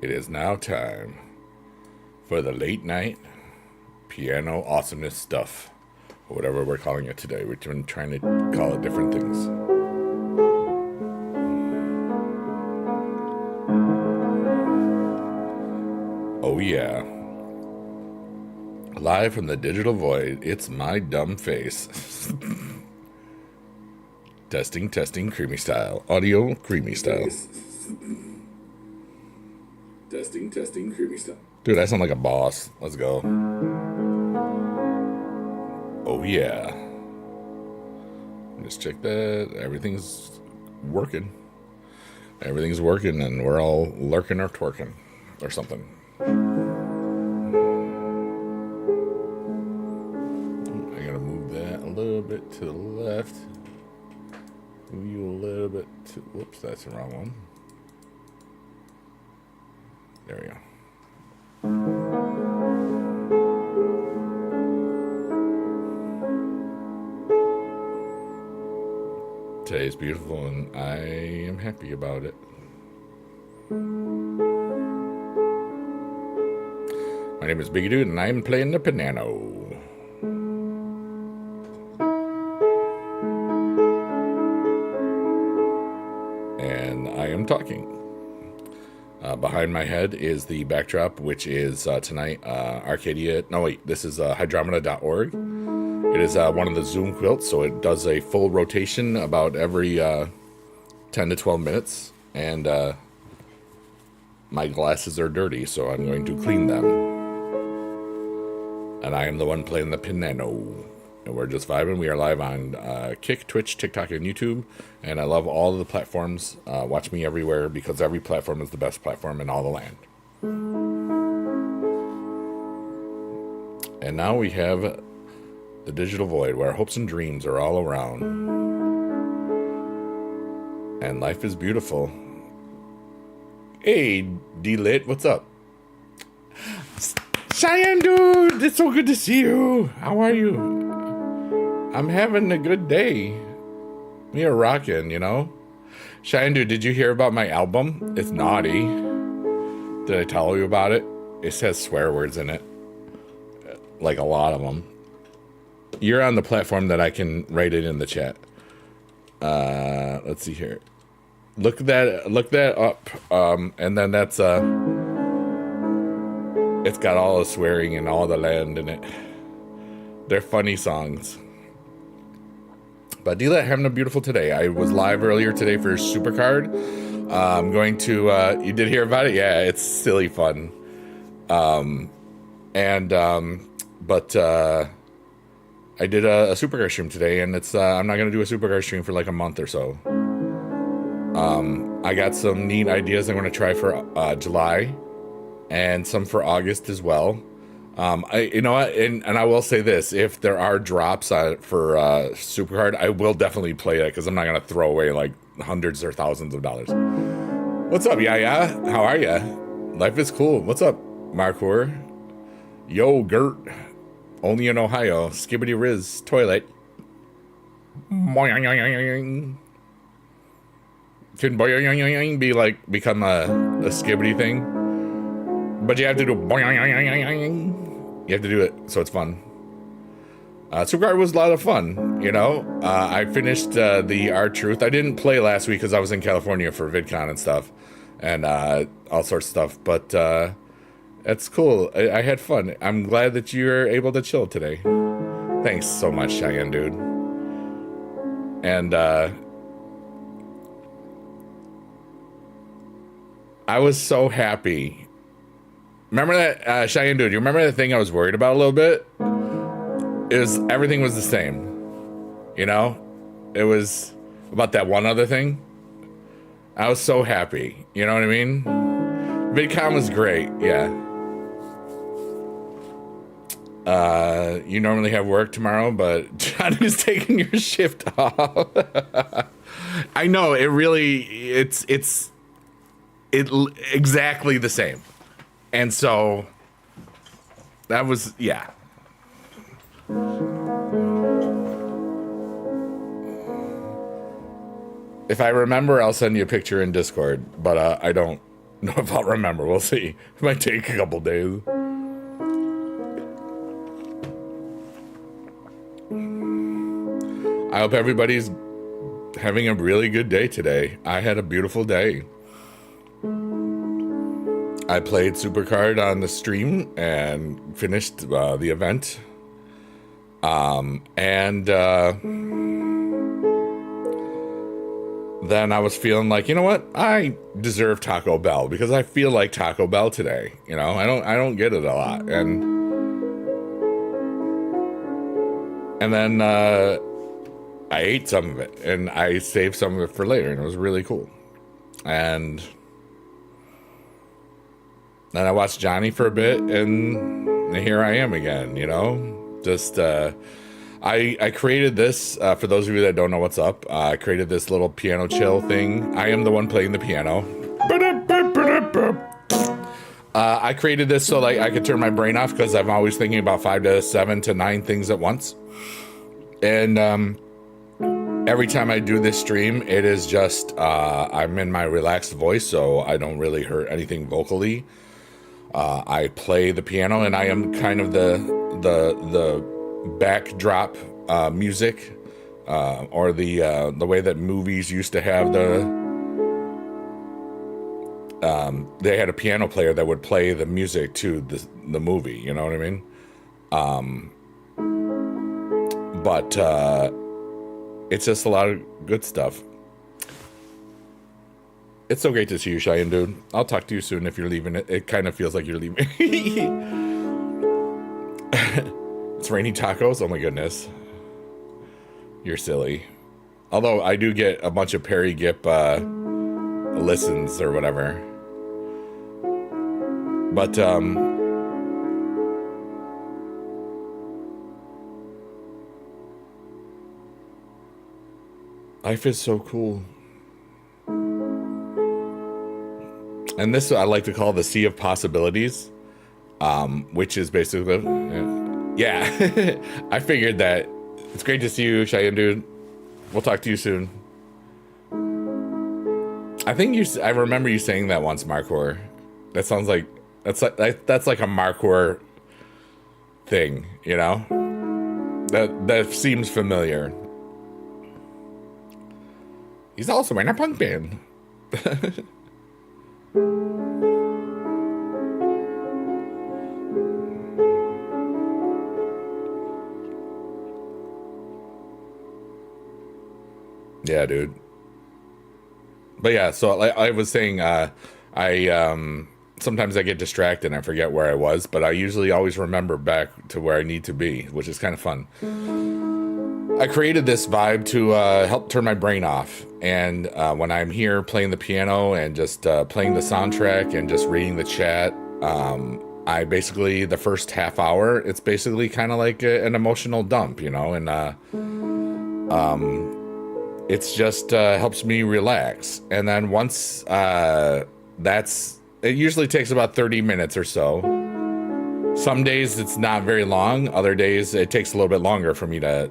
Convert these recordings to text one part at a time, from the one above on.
It is now time for the late night piano awesomeness stuff, or whatever we're calling it today. We've been trying to call it different things. Oh yeah. Live from the digital void, it's my dumb face. Testing, creamy style. Audio, creamy style. Testing, creamy style. Dude, I sound like a boss. Let's go. Oh yeah. Just check that. Everything's working. Everything's working, and we're all lurking or twerking or something. I gotta move that a little bit to the left. Move you a little bit to. Whoops, that's the wrong one. There we go. Today is beautiful, and I am happy about it. My name is Biggie Dude, and I'm playing the piano. And I am talking. Behind my head is the backdrop, which is tonight Arcadia. No, wait, this is hydromeda.org. It is one of the Zoom quilts, so it does a full rotation about every 10 to 12 minutes. And my glasses are dirty, so I'm going to clean them. And I am the one playing the piano. And we're just vibing. We are live on Kick, Twitch, TikTok, and YouTube. And I love all of the platforms. Watch me everywhere, because every platform is the best platform in all the land. And now we have the digital void, where hopes and dreams are all around. And life is beautiful. Hey, D-Lit, what's up? Cheyenne, dude, it's so good to see you. How are you? I'm having a good day. We are rocking, you know? Cheyenne, dude, did you hear about my album? It's naughty. Did I tell you about it? It says swear words in it. Like a lot of them. You're on the platform that I can write it in the chat. Let's see here. Look that up. And then that's it's got all the swearing and all the land in it. They're funny songs. But D-Lit having a beautiful today. I was live earlier today for Supercard. I'm going to you did hear about it? Yeah, it's silly fun. But I did a Supercar stream today, and it's I'm not gonna do a Supercar stream for like a month or so. I got some neat ideas I'm gonna try for July, and some for August as well. You know what, and I will say this: if there are drops for Supercard, I will definitely play it, because I'm not gonna throw away like hundreds or thousands of dollars. What's up, Yaya? How are ya? Life is cool. What's up, Marcour? Yo, Gert. Only in Ohio. Skibbity Riz. Toilet. Can boing be like become a skibbity thing? But you have to do boing. You have to do it so it's fun. Supercard was a lot of fun, you know. I finished the R-Truth. I didn't play last week because I was in California for VidCon and stuff, and all sorts of stuff. But that's cool. I had fun. I'm glad that you're able to chill today. Thanks so much, Cheyenne, dude. And I was so happy. Remember that, Cheyenne, dude? You remember that thing I was worried about a little bit? Everything was the same. You know? It was about that one other thing. I was so happy. You know what I mean? VidCon was great, yeah. You normally have work tomorrow, but John is taking your shift off. I know, it's exactly the same. And so that was, yeah. If I remember, I'll send you a picture in Discord, but I don't know if I'll remember. We'll see. It might take a couple days. I hope everybody's having a really good day today. I had a beautiful day. I played Supercard on the stream and finished the event. Then I was feeling like, you know what? I deserve Taco Bell because I feel like Taco Bell today. You know, I don't get it a lot. And then I ate some of it and I saved some of it for later, and it was really cool. And then I watched Johnny for a bit, and here I am again, you know? Just, I created this, for those of you that don't know what's up, I created this little piano chill thing. I am the one playing the piano. I created this so like I could turn my brain off because I'm always thinking about 5 to 7 to 9 things at once. And every time I do this stream, it is just, I'm in my relaxed voice, so I don't really hurt anything vocally. I play the piano, and I am kind of the backdrop music, or the way that movies used to have they had a piano player that would play the music to the movie. You know what I mean? But it's just a lot of good stuff. It's so great to see you, Cheyenne, dude. I'll talk to you soon if you're leaving. It kind of feels like you're leaving. It's raining tacos? Oh my goodness. You're silly. Although I do get a bunch of Perry Gipp listens or whatever. But, life is so cool. And this I like to call the sea of possibilities, which is basically, yeah. I figured that. It's great to see you, Cheyenne, dude. We'll talk to you soon. I think I remember you saying that once, Markor. That sounds like that's like a Markor thing, you know? That seems familiar. He's also in a punk band. Yeah, dude. But yeah, so like I was saying, sometimes I get distracted and I forget where I was, but I usually always remember back to where I need to be, which is kind of fun. I created this vibe to help turn my brain off. And when I'm here playing the piano and just playing the soundtrack and just reading the chat, I basically, the first half hour, it's basically kind of like an emotional dump, you know? And it's just helps me relax. And then once it usually takes about 30 minutes or so. Some days it's not very long. Other days it takes a little bit longer for me to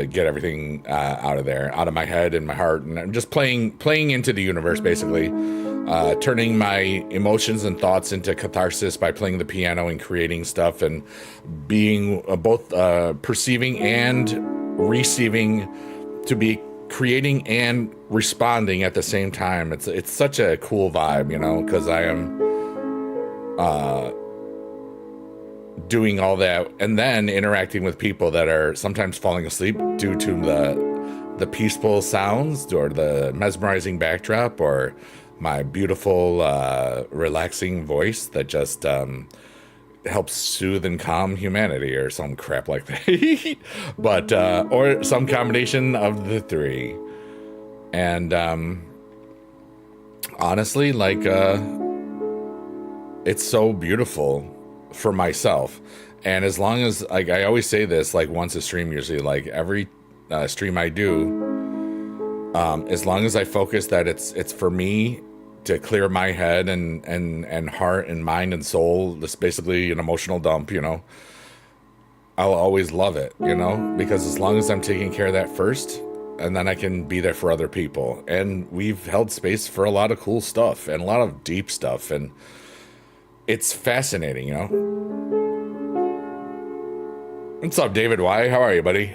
get everything out of my head and my heart, and I'm just playing into the universe, basically, turning my emotions and thoughts into catharsis by playing the piano and creating stuff and being both perceiving and receiving, to be creating and responding at the same time. It's such a cool vibe, you know, because I am doing all that and then interacting with people that are sometimes falling asleep due to the peaceful sounds or the mesmerizing backdrop or my beautiful relaxing voice that just helps soothe and calm humanity or some crap like that. But or some combination of the three. And honestly, like it's so beautiful for myself. And as long as, like, I always say this, like, once a stream, usually, like every stream I do, as long as I focus that it's for me to clear my head and heart and mind and soul, this basically an emotional dump, you know, I'll always love it, you know, because as long as I'm taking care of that first, and then I can be there for other people. And we've held space for a lot of cool stuff and a lot of deep stuff, and it's fascinating, you know? What's up, David Y? How are you, buddy?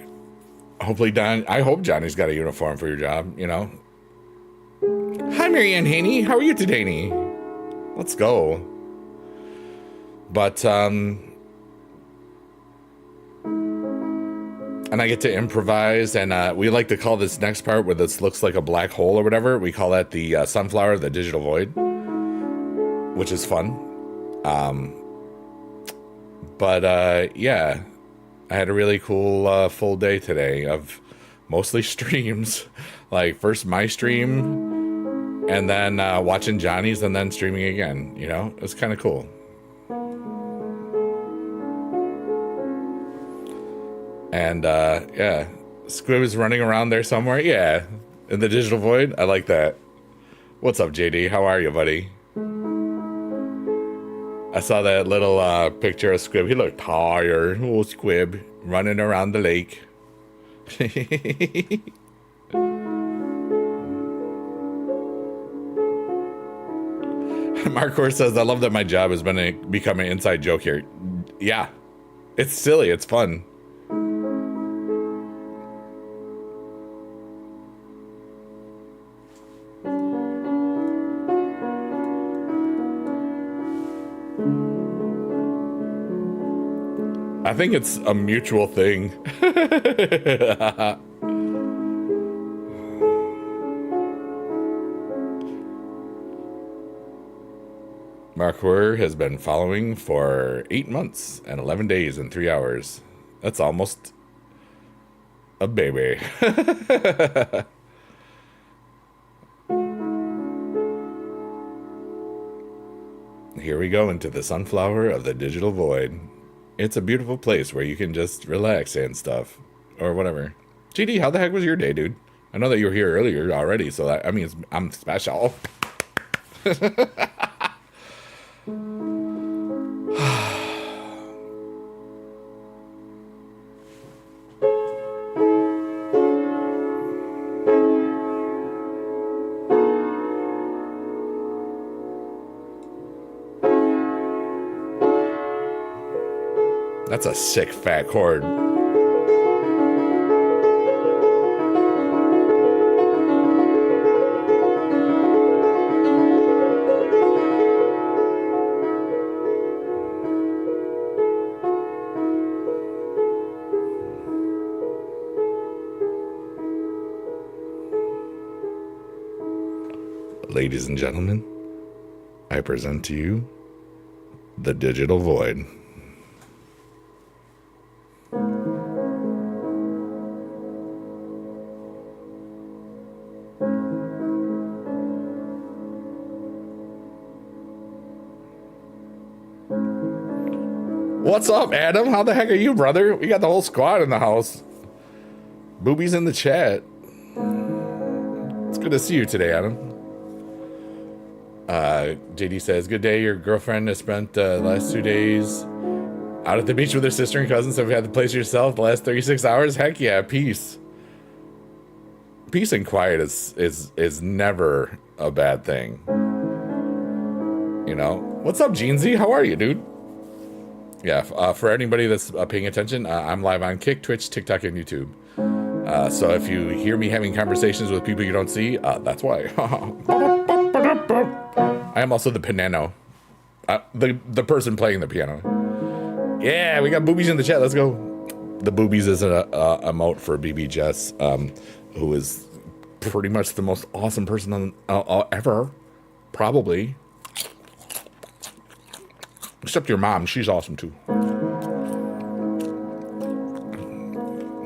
Hopefully, I hope Johnny's got a uniform for your job, you know? Hi, Marianne Haney. How are you today, Haney? Let's go. But, and I get to improvise, and we like to call this next part where this looks like a black hole or whatever, we call that the sunflower, the digital void, which is fun. Yeah, I had a really cool full day today of mostly streams. Like, first my stream, and then watching Johnny's, and then streaming again, you know? It's kind of cool. And, yeah, Squib is running around there somewhere. Yeah, in the digital void. I like that. What's up, JD? How are you, buddy? I saw that little picture of Squib. He looked tired. Oh, Squib, running around the lake. Marcor says, I love that my job has become an inside joke here. Yeah, it's silly. It's fun. I think it's a mutual thing. Marcor has been following for 8 months and 11 days and 3 hours. That's almost a baby. Here we go into the sunflower of the digital void. It's a beautiful place where you can just relax and stuff, or whatever. GD, how the heck was your day, dude? I know that you were here earlier already, so that, I mean, I'm special. That's a sick fat chord. Ladies and gentlemen, I present to you the digital void. What's up, Adam? How the heck are you, brother? We got the whole squad in the house. Boobies in the chat. It's good to see you today, Adam. JD says, good day. Your girlfriend has spent the last 2 days out at the beach with her sister and cousins. Have you had the place yourself the last 36 hours? Heck yeah, peace. Peace and quiet is never a bad thing. You know? What's up, Jeansy? How are you, dude? Yeah, for anybody that's paying attention, I'm live on Kick, Twitch, TikTok, and YouTube. So if you hear me having conversations with people you don't see, that's why. I am also the piano. The person playing the piano. Yeah, we got boobies in the chat. Let's go. The boobies is a emote for BB Jess, who is pretty much the most awesome person ever. Probably. Except your mom. She's awesome, too.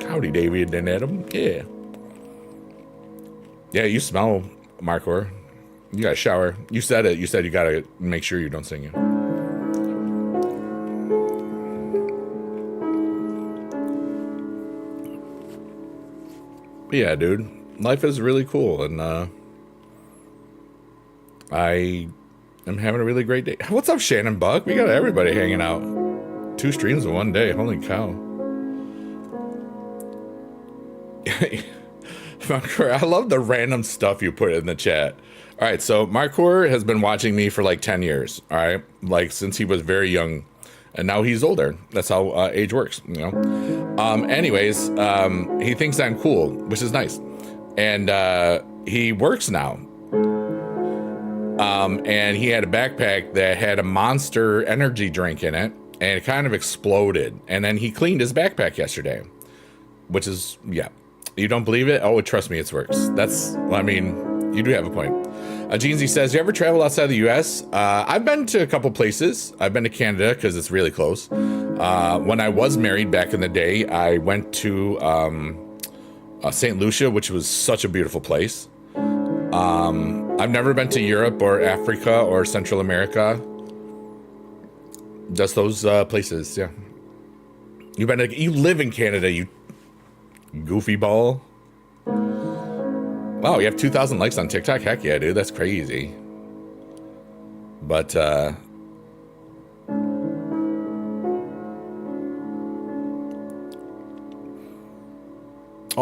Howdy, David and Adam. Yeah. Yeah, you smell, Marcor. You gotta shower. You said it. You said you gotta make sure you don't sing it. But yeah, dude. Life is really cool, and I am having a really great day. What's up, Shannon Buck? We got everybody hanging out. 2 streams in one day. Holy cow. Markor, I love the random stuff you put in the chat. All right, so Markor has been watching me for like 10 years, all right? Like since he was very young, and now he's older. That's how age works, you know? Anyways, he thinks I'm cool, which is nice. And he works now. And he had a backpack that had a Monster energy drink in it, and it kind of exploded. And then he cleaned his backpack yesterday, which is, yeah. You don't believe it? Oh, trust me, it works. That's, I mean, you do have a point. Jeansy says, you ever travel outside the U.S.? I've been to a couple places. I've been to Canada because it's really close. When I was married back in the day, I went to St. Lucia, which was such a beautiful place. I've never been to Europe or Africa or Central America. Just those places, yeah. You live in Canada, you goofy ball. Wow, you have 2,000 likes on TikTok? Heck yeah, dude, that's crazy. But, oh,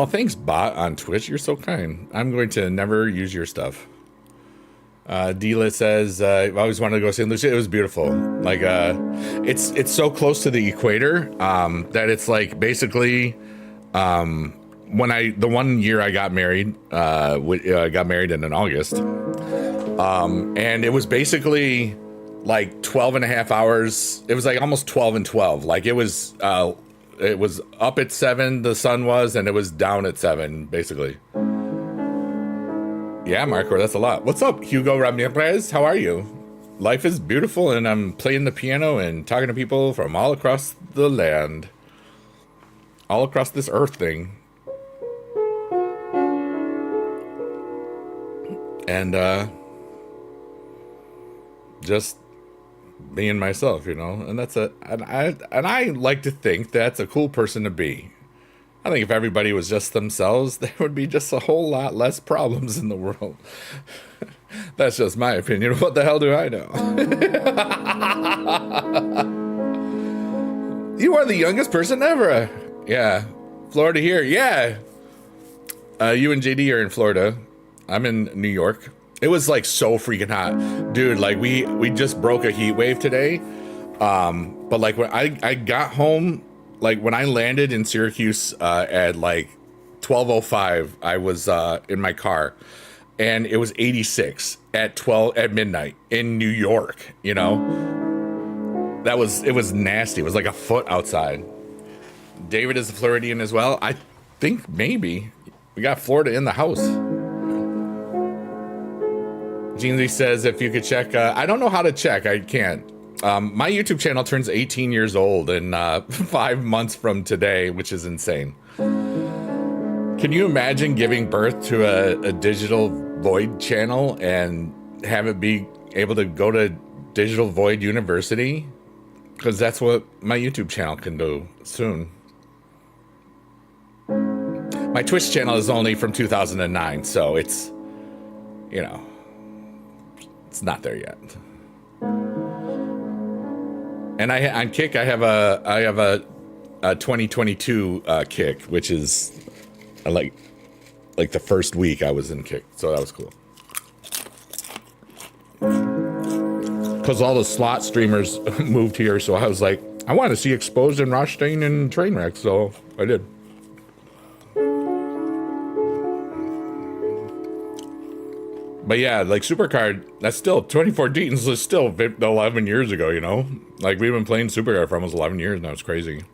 thanks, bot on Twitch. You're so kind. I'm going to never use your stuff. Dila says, I've always wanted to go St. Lucia. It was beautiful. Like, it's so close to the equator that it's like basically, the 1 year I got married, I got married in August, and it was basically like 12 and a half hours. It was like almost 12 and 12. Like it was up at 7, the sun was, and it was down at 7, basically. Yeah, Marco, that's a lot. What's up, Hugo Ramirez? How are you? Life is beautiful, and I'm playing the piano and talking to people from all across the land. All across this earth thing. And, just being myself, you know, and I like to think that's a cool person to be. I think if everybody was just themselves, there would be just a whole lot less problems in the world. That's just my opinion. What the hell do I know? You are the youngest person ever. Yeah. Florida here. Yeah. You and JD are in Florida. I'm in New York. It was like so freaking hot. Dude, like we just broke a heat wave today. But like when I got home, like when I landed in Syracuse at like 12:05, I was in my car, and it was 86 at midnight in New York. You know, it was nasty. It was like a foot outside. David is a Floridian as well. I think maybe we got Florida in the house. Jeanly says if you could check. I don't know how to check. I can't. My YouTube channel turns 18 years old in 5 months from today, which is insane. Can you imagine giving birth to a digital void channel and have it be able to go to Digital Void University? Because that's what my YouTube channel can do soon. My Twitch channel is only from 2009, so it's, you know, it's not there yet. And on Kick, I have a 2022 Kick, which is like the first week I was in Kick, so that was cool. Because all the slot streamers moved here, so I was like, I want to see Exposed and Rothstein and Trainwreck, so I did. But yeah, like Supercard, that's still 2014 is still 11 years ago, you know? Like we've been playing Supercard for almost 11 years now. It's crazy.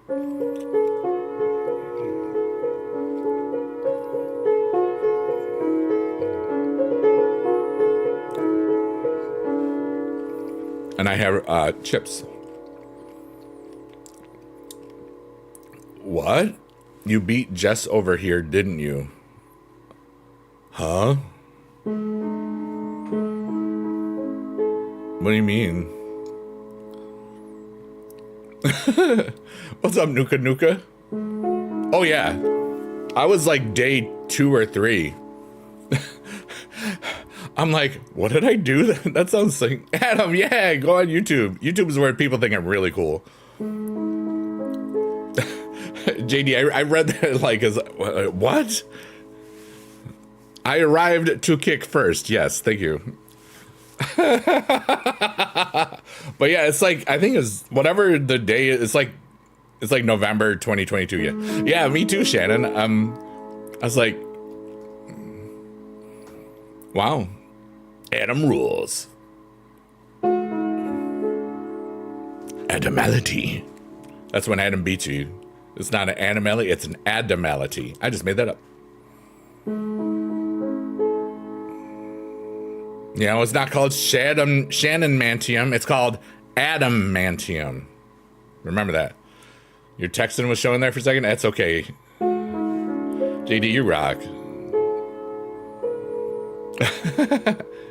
And I have chips. What? You beat Jess over here, didn't you? Huh? What do you mean? What's up, Nuka Nuka? Oh yeah, I was like day 2 or 3. I'm like, what did I do? That sounds like Adam. Yeah, go on YouTube. YouTube is where people think I'm really cool. JD, I read that like as what? I arrived to kick first. Yes, thank you. But yeah, it's like, I think it's whatever the day is, it's like November 2022. Yeah. Yeah, me too, Shannon. I was like, wow. Adam rules. Adamality. That's when Adam beats you. It's not an animality, it's an adamality. I just made that up. You know, it's not called Shannonmantium, it's called Adamantium. Remember that. Your texting was showing there for a second? That's okay. JD, you rock.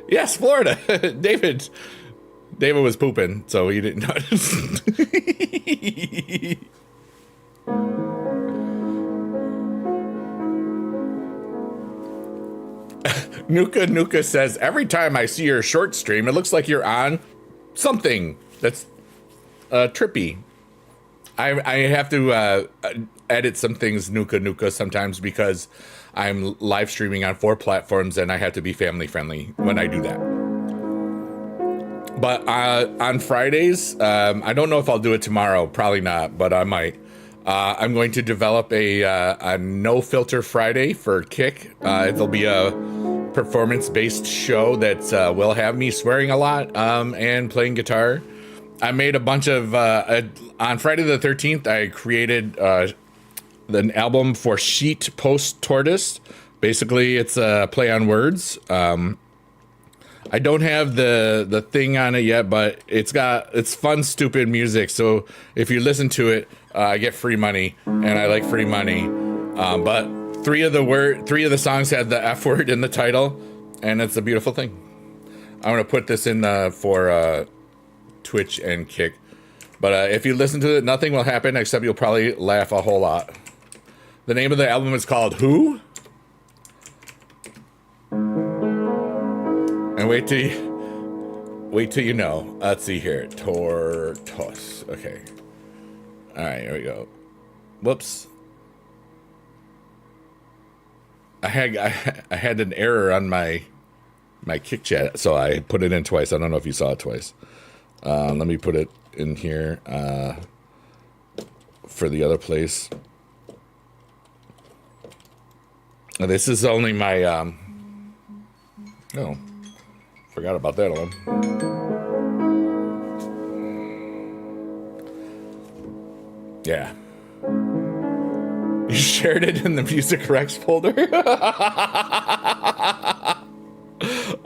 Yes, Florida. David was pooping, so he didn't notice. Nuka says, every time I see your short stream, it looks like you're on something that's trippy. I have to edit some things, Nuka, sometimes because I'm live streaming on 4 platforms and I have to be family friendly when I do that. But on Fridays, I don't know if I'll do it tomorrow, probably not, but I might. I'm going to develop a no filter Friday for Kick. It'll be a performance-based show that will have me swearing a lot and playing guitar. I made a bunch of on Friday the 13th. I created an album for Sheet Post Tortoise. Basically, it's a play on words. I don't have the thing on it yet, but it's fun, stupid music. So if you listen to it, I get free money, and I like free money. But three of the songs had the F word in the title, and it's a beautiful thing. I'm gonna put this in for Twitch and Kick. But if you listen to it, nothing will happen except you'll probably laugh a whole lot. The name of the album is called Who? And wait till you know. Let's see here. Tortoise. Okay. All right, here we go. Whoops. I had an error on my Kick chat, so I put it in twice. I don't know if you saw it twice. Let me put it in here for the other place. This is only my oh, forgot about that one. Yeah. You shared it in the Music Rex folder?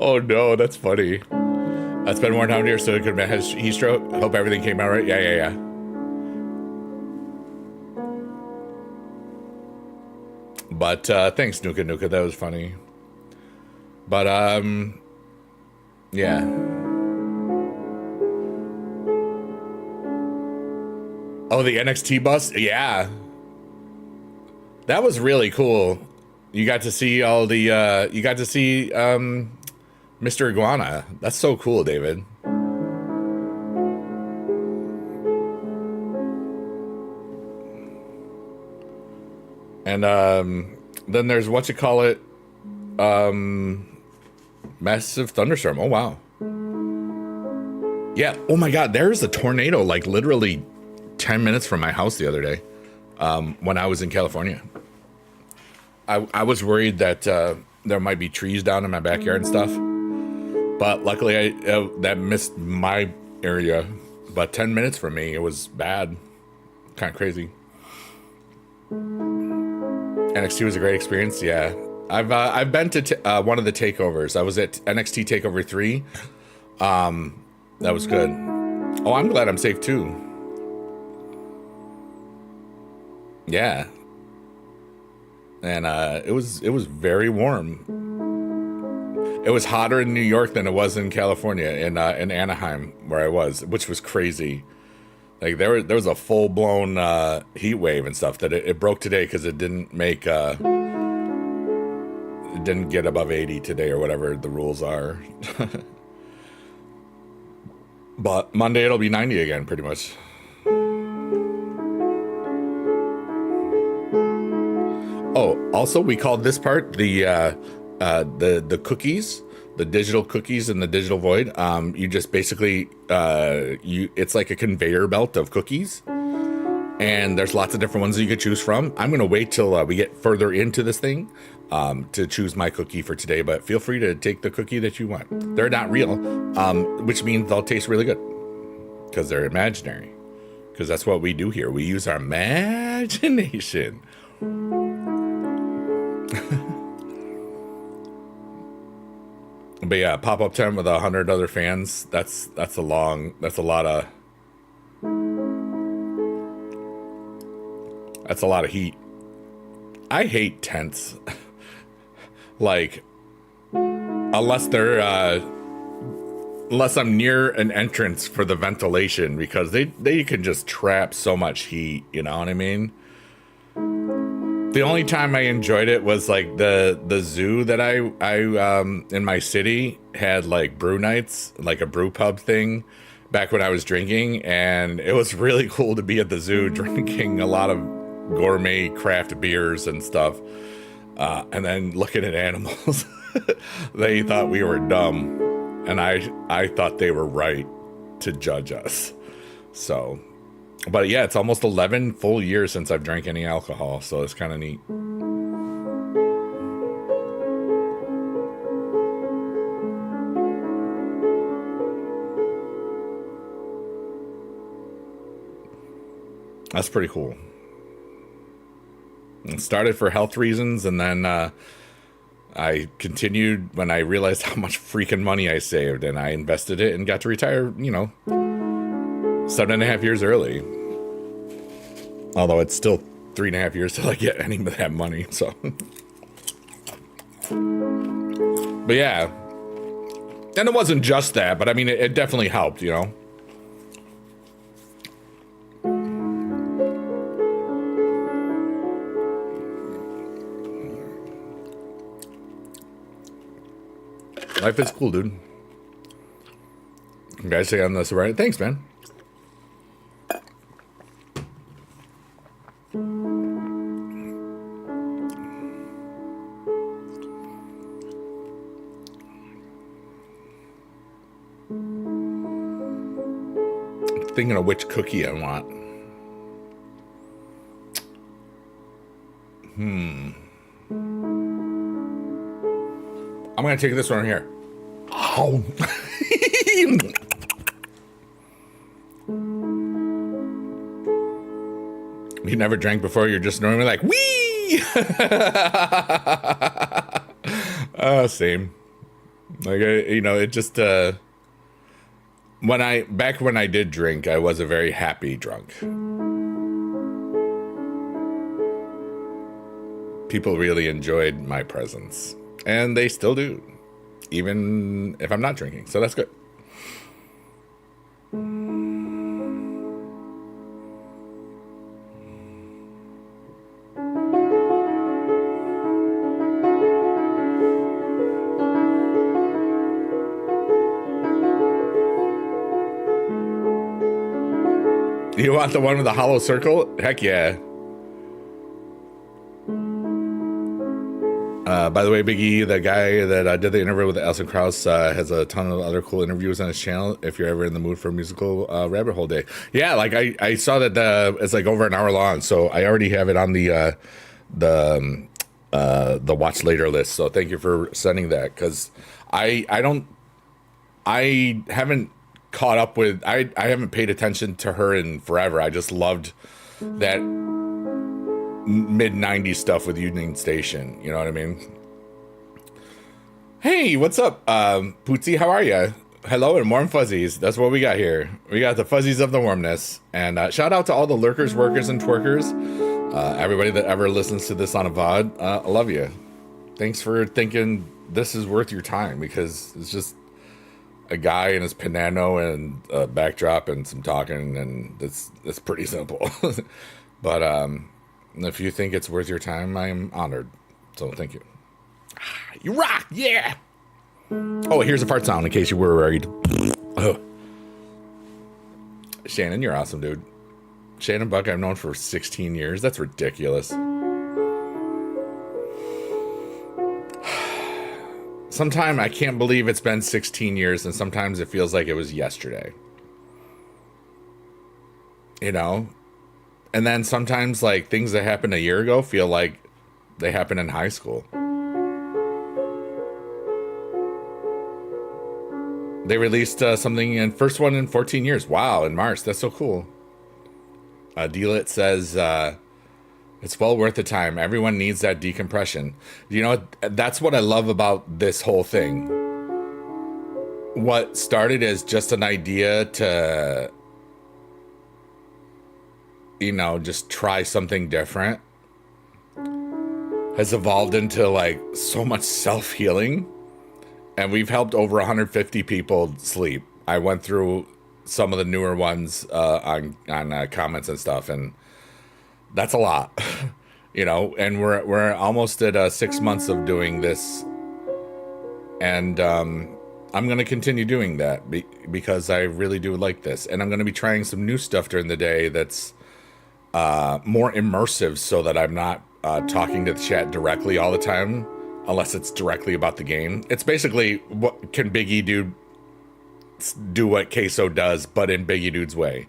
Oh no, that's funny. I spent more time here so it could have had heat stroke. Hope everything came out right. Yeah. But thanks, Nuka. That was funny. But yeah. Oh, the NXT bus? Yeah. That was really cool. You got to see all the Mr. Iguana. That's so cool, David. And then there's massive thunderstorm. Oh wow. Yeah. Oh my God. There's a tornado like literally 10 minutes from my house the other day when I was in California. I was worried that there might be trees down in my backyard and stuff, but luckily that missed my area. But 10 minutes from me, it was bad, kind of crazy. NXT was a great experience. Yeah, I've been to one of the takeovers. I was at NXT Takeover 3. That was good. Oh, I'm glad I'm safe too. Yeah. And it was very warm. It was hotter in New York than it was in California, in Anaheim, where I was, which was crazy. Like there was a full blown heat wave and stuff that it broke today because it didn't make it didn't get above 80 today or whatever the rules are. But Monday it'll be 90 again, pretty much. Oh, also we called this part the the cookies, the digital cookies in the digital void. You just basically it's like a conveyor belt of cookies, and there's lots of different ones that you could choose from. I'm gonna wait till we get further into this thing to choose my cookie for today, but feel free to take the cookie that you want. They're not real, which means they'll taste really good because they're imaginary. Because that's what we do here. We use our imagination. But yeah, pop-up tent with 100 other fans. That's a lot of heat. I hate tents. Like, unless I'm near an entrance for the ventilation, because they can just trap so much heat, you know what I mean? The only time I enjoyed it was like the zoo that I in my city had like brew nights, like a brew pub thing back when I was drinking, and it was really cool to be at the zoo drinking a lot of gourmet craft beers and stuff, and then looking at animals. They thought we were dumb, and I thought they were right to judge us. So, but yeah, it's almost 11 full years since I've drank any alcohol, so it's kind of neat. That's pretty cool. It started for health reasons, and then I continued when I realized how much freaking money I saved, and I invested it and got to retire, 7.5 years early. Although it's still 3.5 years till I get any of that money, so. But yeah. And it wasn't just that, but I mean, it definitely helped, Life is cool, dude. You guys say on this, right? Thanks, man. Thinking of which cookie I want. I'm gonna take this one here. Oh. You never drank before, you're just normally like, wee! Same. Like, it just, back when I did drink, I was a very happy drunk. People really enjoyed my presence. And they still do, even if I'm not drinking. So that's good. You want the one with the hollow circle? Heck yeah. By the way, Big E, the guy that did the interview with Alison Krauss, has a ton of other cool interviews on his channel if you're ever in the mood for a musical rabbit hole day. Yeah, like I saw that it's like over an hour long, so I already have it on the watch later list. So thank you for sending that, because I haven't caught up with, I haven't paid attention to her in forever. I just loved that mid-90s stuff with Union Station, you know what I mean? Hey, what's up, Pootsie? How are you? Hello and warm fuzzies. That's what we got here. We got the fuzzies of the warmness. And shout out to all the lurkers, workers, and twerkers. Everybody that ever listens to this on a VOD. I love you. Thanks for thinking this is worth your time, because it's just a guy and his piano and a backdrop and some talking, and it's pretty simple. But if you think it's worth your time, I'm honored. So thank you. You rock, yeah. Oh, here's a fart sound in case you were worried. Shannon, you're awesome, dude. Shannon Buck, I've known for 16 years. That's ridiculous. sometimes I can't believe it's been 16 years, and sometimes it feels like it was yesterday. You know? And then sometimes, like, things that happened a year ago feel like they happened in high school. They released something in first one in 14 years. Wow, in March. That's so cool. D-Lit says, it's well worth the time. Everyone needs that decompression. You know, that's what I love about this whole thing. What started as just an idea to, you know, just try something different has evolved into like so much self-healing. And we've helped over 150 people sleep. I went through some of the newer ones on comments and stuff, and that's a lot, you know. And we're almost at 6 months of doing this, and I'm gonna continue doing that because I really do like this, and I'm gonna be trying some new stuff during the day that's more immersive, so that I'm not talking to the chat directly all the time. Unless it's directly about the game. It's basically, what can Biggie do what Queso does, but in Biggie Dude's way.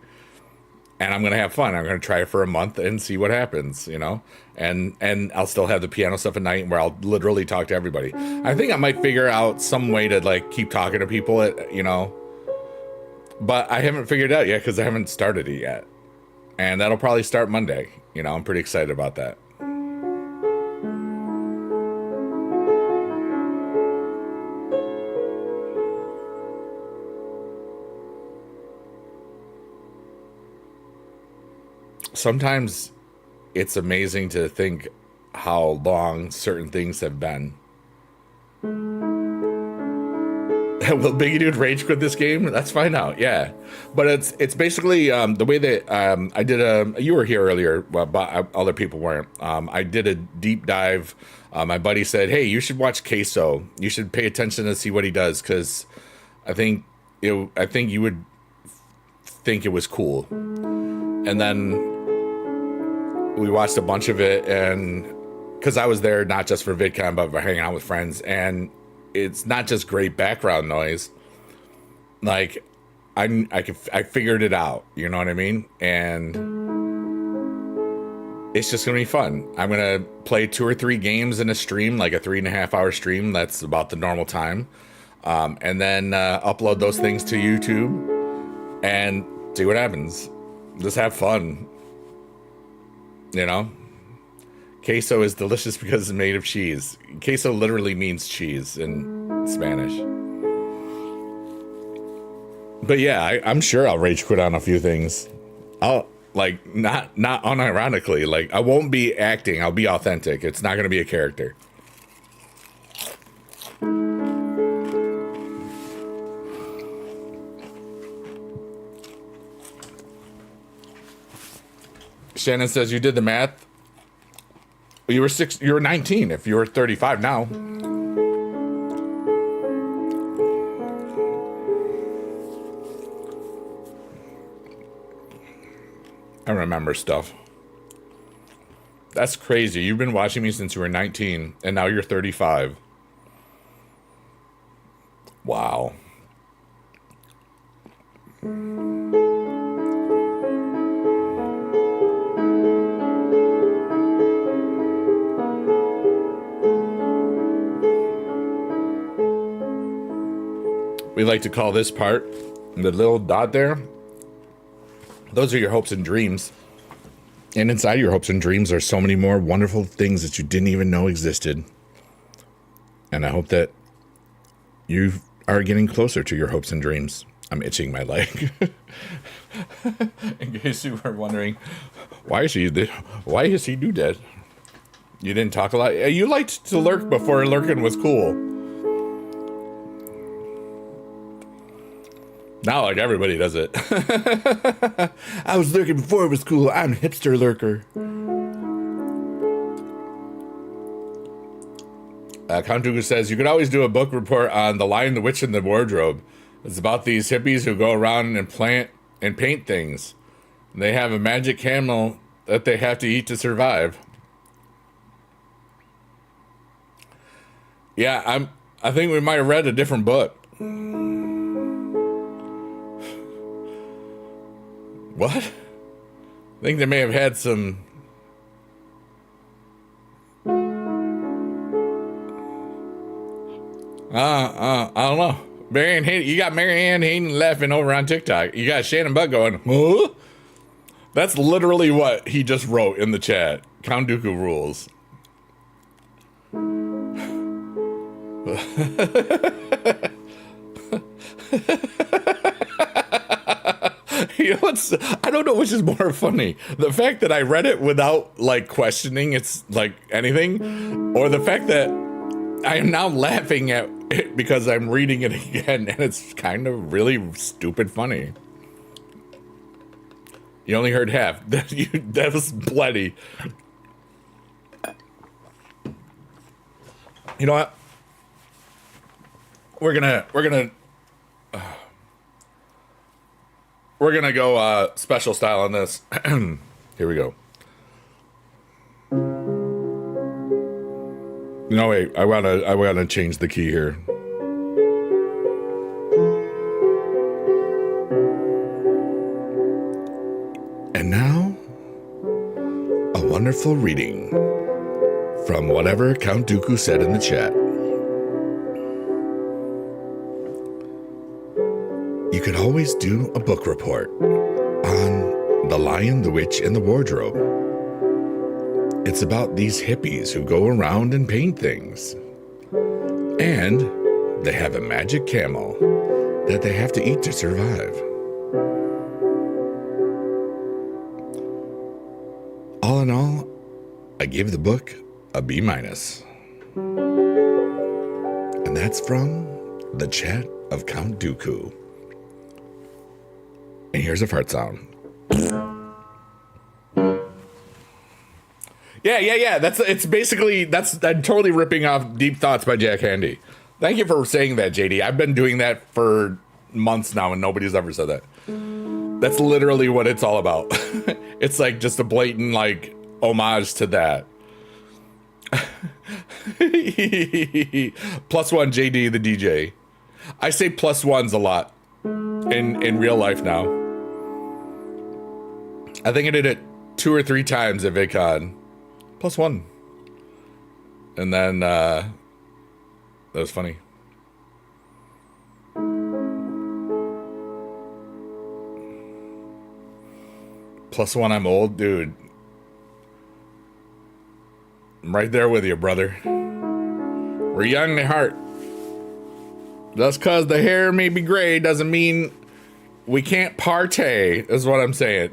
And I'm going to have fun. I'm going to try it for a month and see what happens, you know? And I'll still have the piano stuff at night where I'll literally talk to everybody. I think I might figure out some way to, like, keep talking to people, you know? But I haven't figured it out yet because I haven't started it yet. And that'll probably start Monday. You know, I'm pretty excited about that. Sometimes it's amazing to think how long certain things have been. Will Biggie Dude rage quit this game? Let's find out. Yeah, but it's basically the way that I did you were here earlier, but other people weren't. I did a deep dive. My buddy said, "Hey, you should watch Queso. You should pay attention to see what he does, because I think you would think it was cool." And then we watched a bunch of it, and because I was there not just for VidCon, but for hanging out with friends, and it's not just great background noise. Like, I figured it out, you know what I mean? And it's just gonna be fun. I'm gonna play 2 or 3 games in a stream, like a 3.5 hour stream. That's about the normal time. And then upload those things to YouTube and see what happens. Just have fun. You know, queso is delicious because it's made of cheese. Queso literally means cheese in Spanish. But yeah, I'm sure I'll rage quit on a few things. I'll, like, not unironically. Like, I won't be acting. I'll be authentic. It's not going to be a character. Shannon says you did the math. You were 19 if you were 35 now. I remember stuff. That's crazy. You've been watching me since you were 19 and now you're 35. Wow. We like to call this part, the little dot there, those are your hopes and dreams. And inside your hopes and dreams are so many more wonderful things that you didn't even know existed. And I hope that you are getting closer to your hopes and dreams. I'm itching my leg. In case you were wondering, why is he do that? You didn't talk a lot. You liked to lurk before lurking was cool. Now, like, everybody does it. I was lurking before it was cool. I'm a hipster lurker. Kantugu says, you could always do a book report on The Lion, the Witch, and the Wardrobe. It's about these hippies who go around and paint things. They have a magic camel that they have to eat to survive. Yeah, I think we might have read a different book. What? I think they may have had some. I don't know. Marianne Hayden, you got Marianne Hayden laughing over on TikTok. You got Shannon Buck going, huh? That's literally what he just wrote in the chat. Count Dooku rules. You know what's, I don't know which is more funny. The fact that I read it without like questioning it's like anything, or the fact that I am now laughing at it because I'm reading it again and it's kind of really stupid funny. You only heard half. That was plenty. You know what? We're gonna go special style on this. Here we go. No wait, I wanna change the key here. And now, a wonderful reading from whatever Count Dooku said in the chat. You could always do a book report on The Lion, the Witch, and the Wardrobe. It's about these hippies who go around and paint things. And they have a magic camel that they have to eat to survive. All in all, I give the book a B-. And that's from the chat of Count Dooku. And here's a fart sound. Yeah. I'm totally ripping off Deep Thoughts by Jack Handy. Thank you for saying that, JD. I've been doing that for months now and nobody's ever said that. That's literally what it's all about. It's like just a blatant like homage to that. +1 JD the DJ. I say +1s a lot in real life now. I think I did it 2 or 3 times at VidCon. +1. And then that was funny. +1, I'm old, dude. I'm right there with you, brother. We're young at heart. Just cause the hair may be gray doesn't mean we can't partay, is what I'm saying.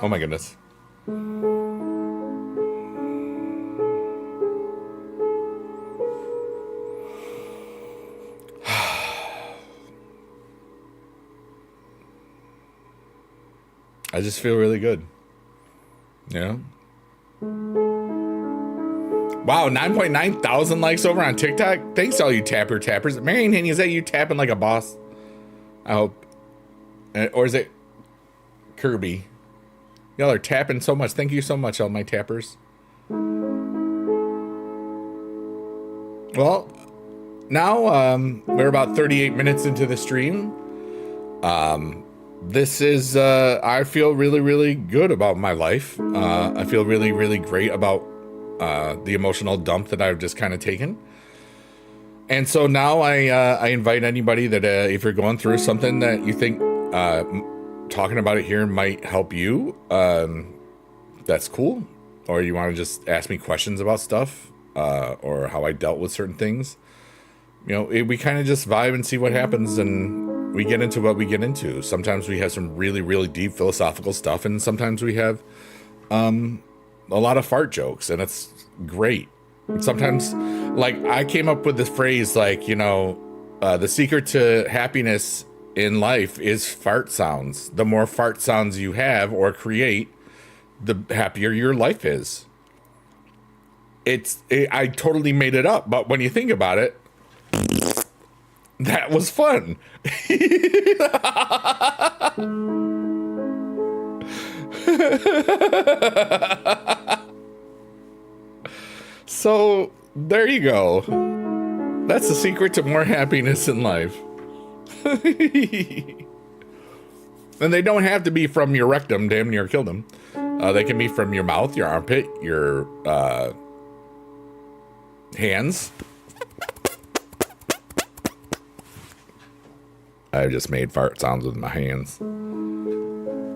Oh my goodness. I just feel really good. You know? Wow, 9.9 thousand likes over on TikTok. Thanks to all you tappers. Marion Haney, is that you tapping like a boss? I hope. Or is it Kirby? Y'all are tapping so much. Thank you so much, all my tappers. Well, now we're about 38 minutes into the stream. This is, I feel really, really good about my life. I feel really, really great about the emotional dump that I've just kind of taken. And so now I invite anybody that if you're going through something that you think talking about it here might help you, that's cool. Or you want to just ask me questions about stuff or how I dealt with certain things. You know, we kind of just vibe and see what happens, and we get into what we get into. Sometimes we have some really, really deep philosophical stuff, and sometimes we have a lot of fart jokes, and it's great. And sometimes, like, I came up with this phrase, like, you know, the secret to happiness in life is fart sounds. The more fart sounds you have or create, the happier your life is. I totally made it up, but when you think about it, that was fun. So there you go. That's the secret to more happiness in life. And they don't have to be from your rectum, damn near killed them. They can be from your mouth, your armpit, your hands. I just made fart sounds with my hands.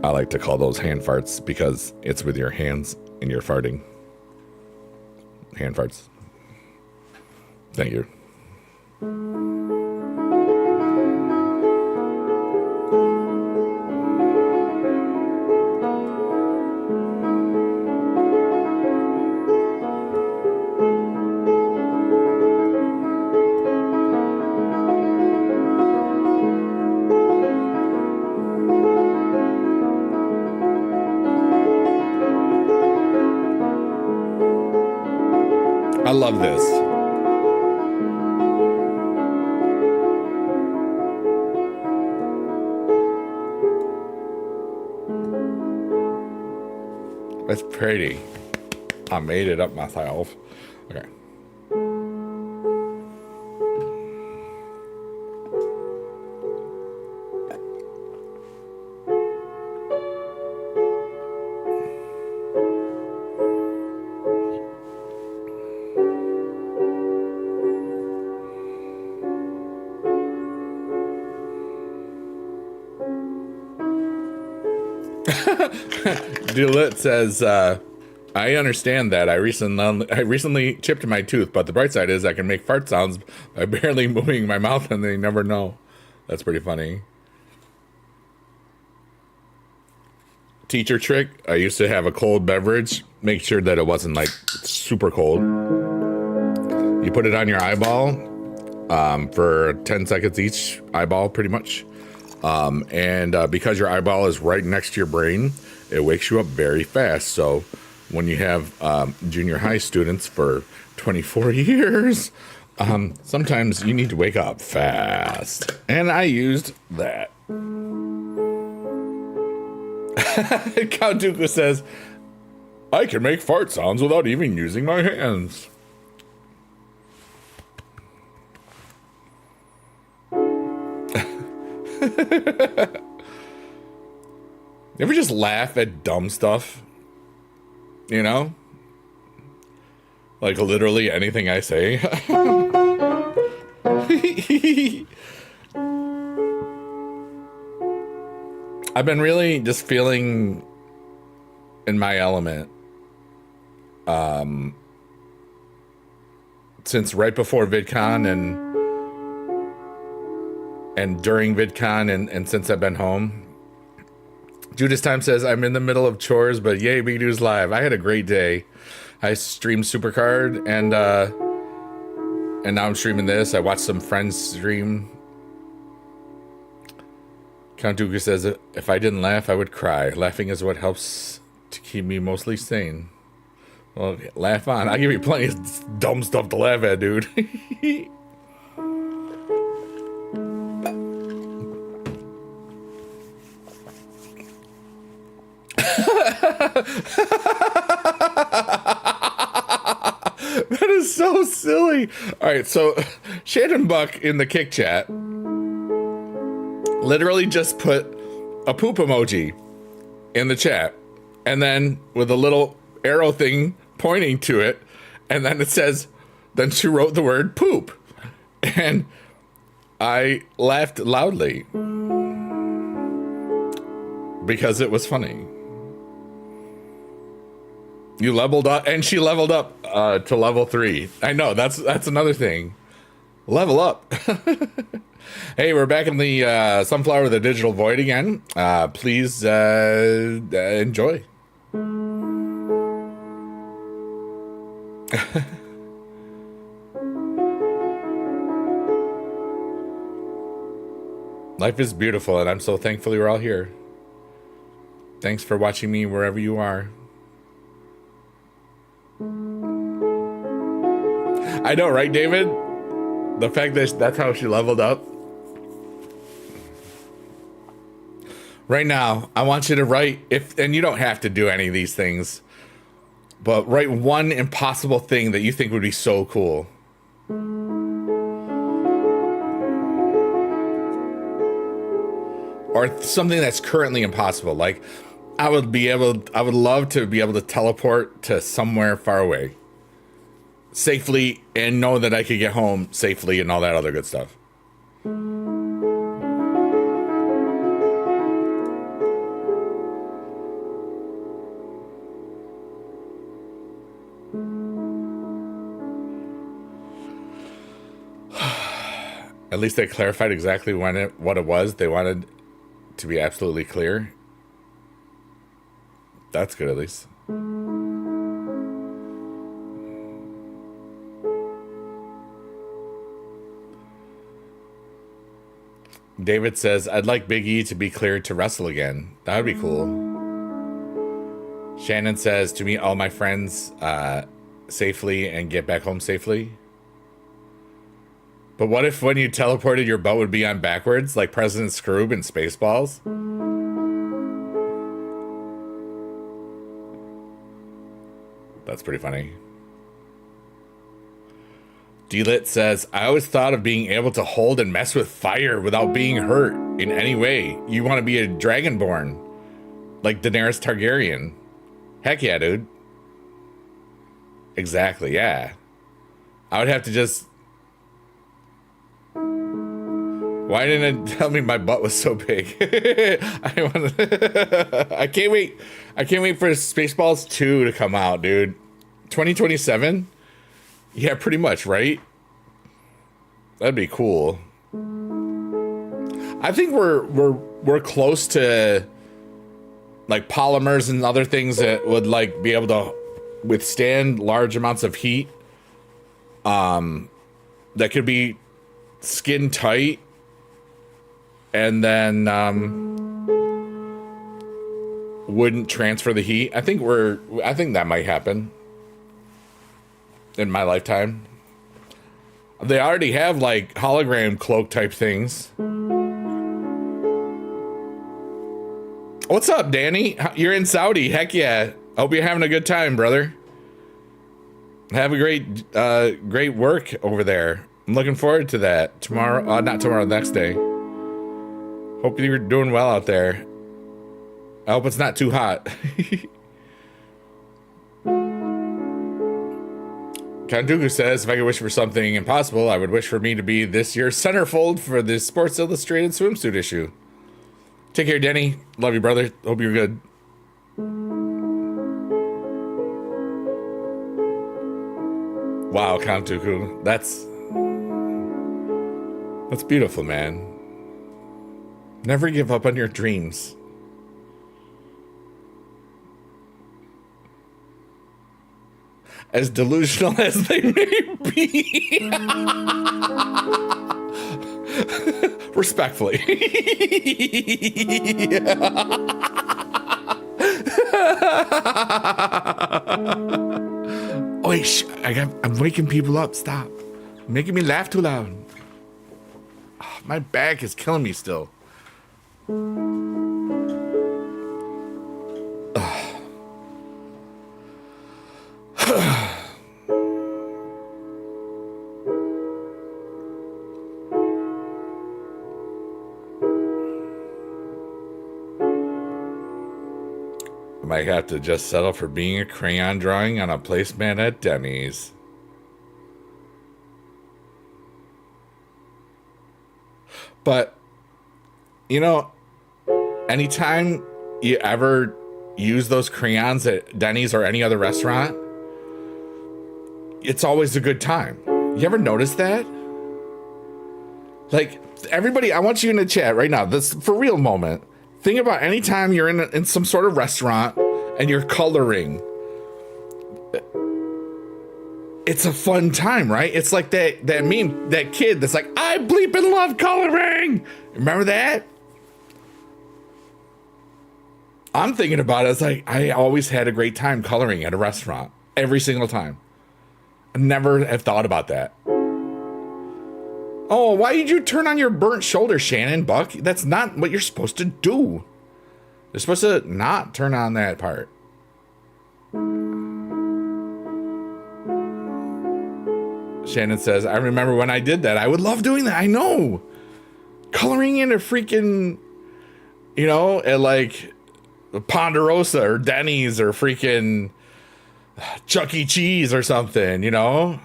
I like to call those hand farts because it's with your hands and you're farting. Hand farts. Thank you. I love this. That's pretty. I made it up myself. Okay. Dulit says, I understand that. I recently chipped my tooth, but the bright side is I can make fart sounds by barely moving my mouth and they never know. That's pretty funny. Teacher trick. I used to have a cold beverage. Make sure that it wasn't like super cold. You put it on your eyeball for 10 seconds each eyeball, pretty much. And because your eyeball is right next to your brain, it wakes you up very fast. So when you have junior high students for 24 years, sometimes you need to wake up fast. And I used that. Count Dooku says, I can make fart sounds without even using my hands. You ever just laugh at dumb stuff? You know? Like literally anything I say. I've been really just feeling in my element. Since right before VidCon and during VidCon and since I've been home. Judas Time says, I'm in the middle of chores, but yay, Big News Live. I had a great day. I streamed Supercard and now I'm streaming this. I watched some friends stream. Count Dooku says, if I didn't laugh, I would cry. Laughing is what helps to keep me mostly sane. Well, laugh on. I'll give you plenty of dumb stuff to laugh at, dude. That is so silly. All right, so Shannon Buck in the Kick Chat literally just put a poop emoji in the chat, and then with a little arrow thing pointing to it, and then it says, then she wrote the word poop, and I laughed loudly because it was funny. You leveled up, and she leveled up to level 3. I know, that's another thing. Level up. Hey, we're back in the Sunflower the Digital Void again. Please enjoy. Life is beautiful, and I'm so thankful you're all here. Thanks for watching me wherever you are. I know, right, David? The fact that that's how she leveled up. Right now, I want you to write, and you don't have to do any of these things, But write one impossible thing that you think would be so cool. Or something that's currently impossible. Like, I would love to be able to teleport to somewhere far away safely and know that I could get home safely and all that other good stuff. At least they clarified exactly what it was. They wanted to be absolutely clear. That's good, at least. David says, I'd like Big E to be cleared to wrestle again. That would be cool. Shannon says, to meet all my friends safely and get back home safely. But what if when you teleported, your boat would be on backwards, like President Scroob in Spaceballs? That's pretty funny. D-Lit says, I always thought of being able to hold and mess with fire without being hurt in any way. You want to be a Dragonborn, like Daenerys Targaryen. Heck yeah, dude. Exactly, yeah. I would have to just... Why didn't it tell me my butt was so big? I can't wait. I can't wait for Spaceballs 2 to come out, dude. 2027? Yeah, pretty much, right? That'd be cool. I think we're close to like polymers and other things that would like be able to withstand large amounts of heat. That could be skin tight. And then wouldn't transfer the heat. I think that might happen in my lifetime. They already have like hologram cloak type things. What's up, Danny? You're in Saudi. Heck yeah. Hope you're having a good time, brother. Have a great work over there. I'm looking forward to that. Tomorrow, not tomorrow, next day. Hope you're doing well out there. I hope it's not too hot. Kanduku says, if I could wish for something impossible, I would wish for me to be this year's centerfold for the Sports Illustrated swimsuit issue. Take care, Denny. Love you, brother. Hope you're good. Wow, Kanduku. That's beautiful, man. Never give up on your dreams. As delusional as they may be. Respectfully. Oh, wait, I'm waking people up. Stop. You're making me laugh too loud. Oh, my back is killing me still. Might have to just settle for being a crayon drawing on a placemat at Denny's. But, you know, anytime you ever use those crayons at Denny's or any other restaurant, it's always a good time. You ever notice that? Like, everybody, I want you in the chat right now, this for real moment. Think about any time you're in some sort of restaurant and you're coloring. It's a fun time, right? It's like that meme, that kid that's like, I bleeping love coloring. Remember that? I'm thinking about it. It's like, I always had a great time coloring at a restaurant. Every single time. I never have thought about that. Oh, why did you turn on your burnt shoulder, Shannon, Buck? That's not what you're supposed to do. You're supposed to not turn on that part. Shannon says, I remember when I did that. I would love doing that. I know. Coloring in a freaking, you know, at like Ponderosa or Denny's or freaking Chuck E. Cheese or something, you know?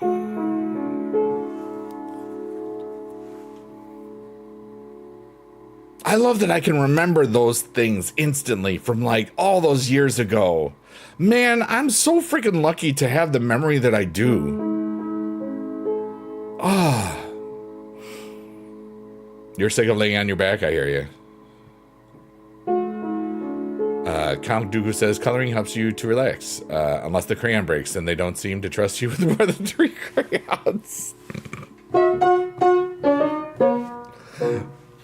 I love that I can remember those things instantly from like all those years ago. Man, I'm so freaking lucky to have the memory that I do. Ah. You're sick of laying on your back, I hear you. Count Dooku says, coloring helps you to relax. Unless the crayon breaks and they don't seem to trust you with more than 3 crayons.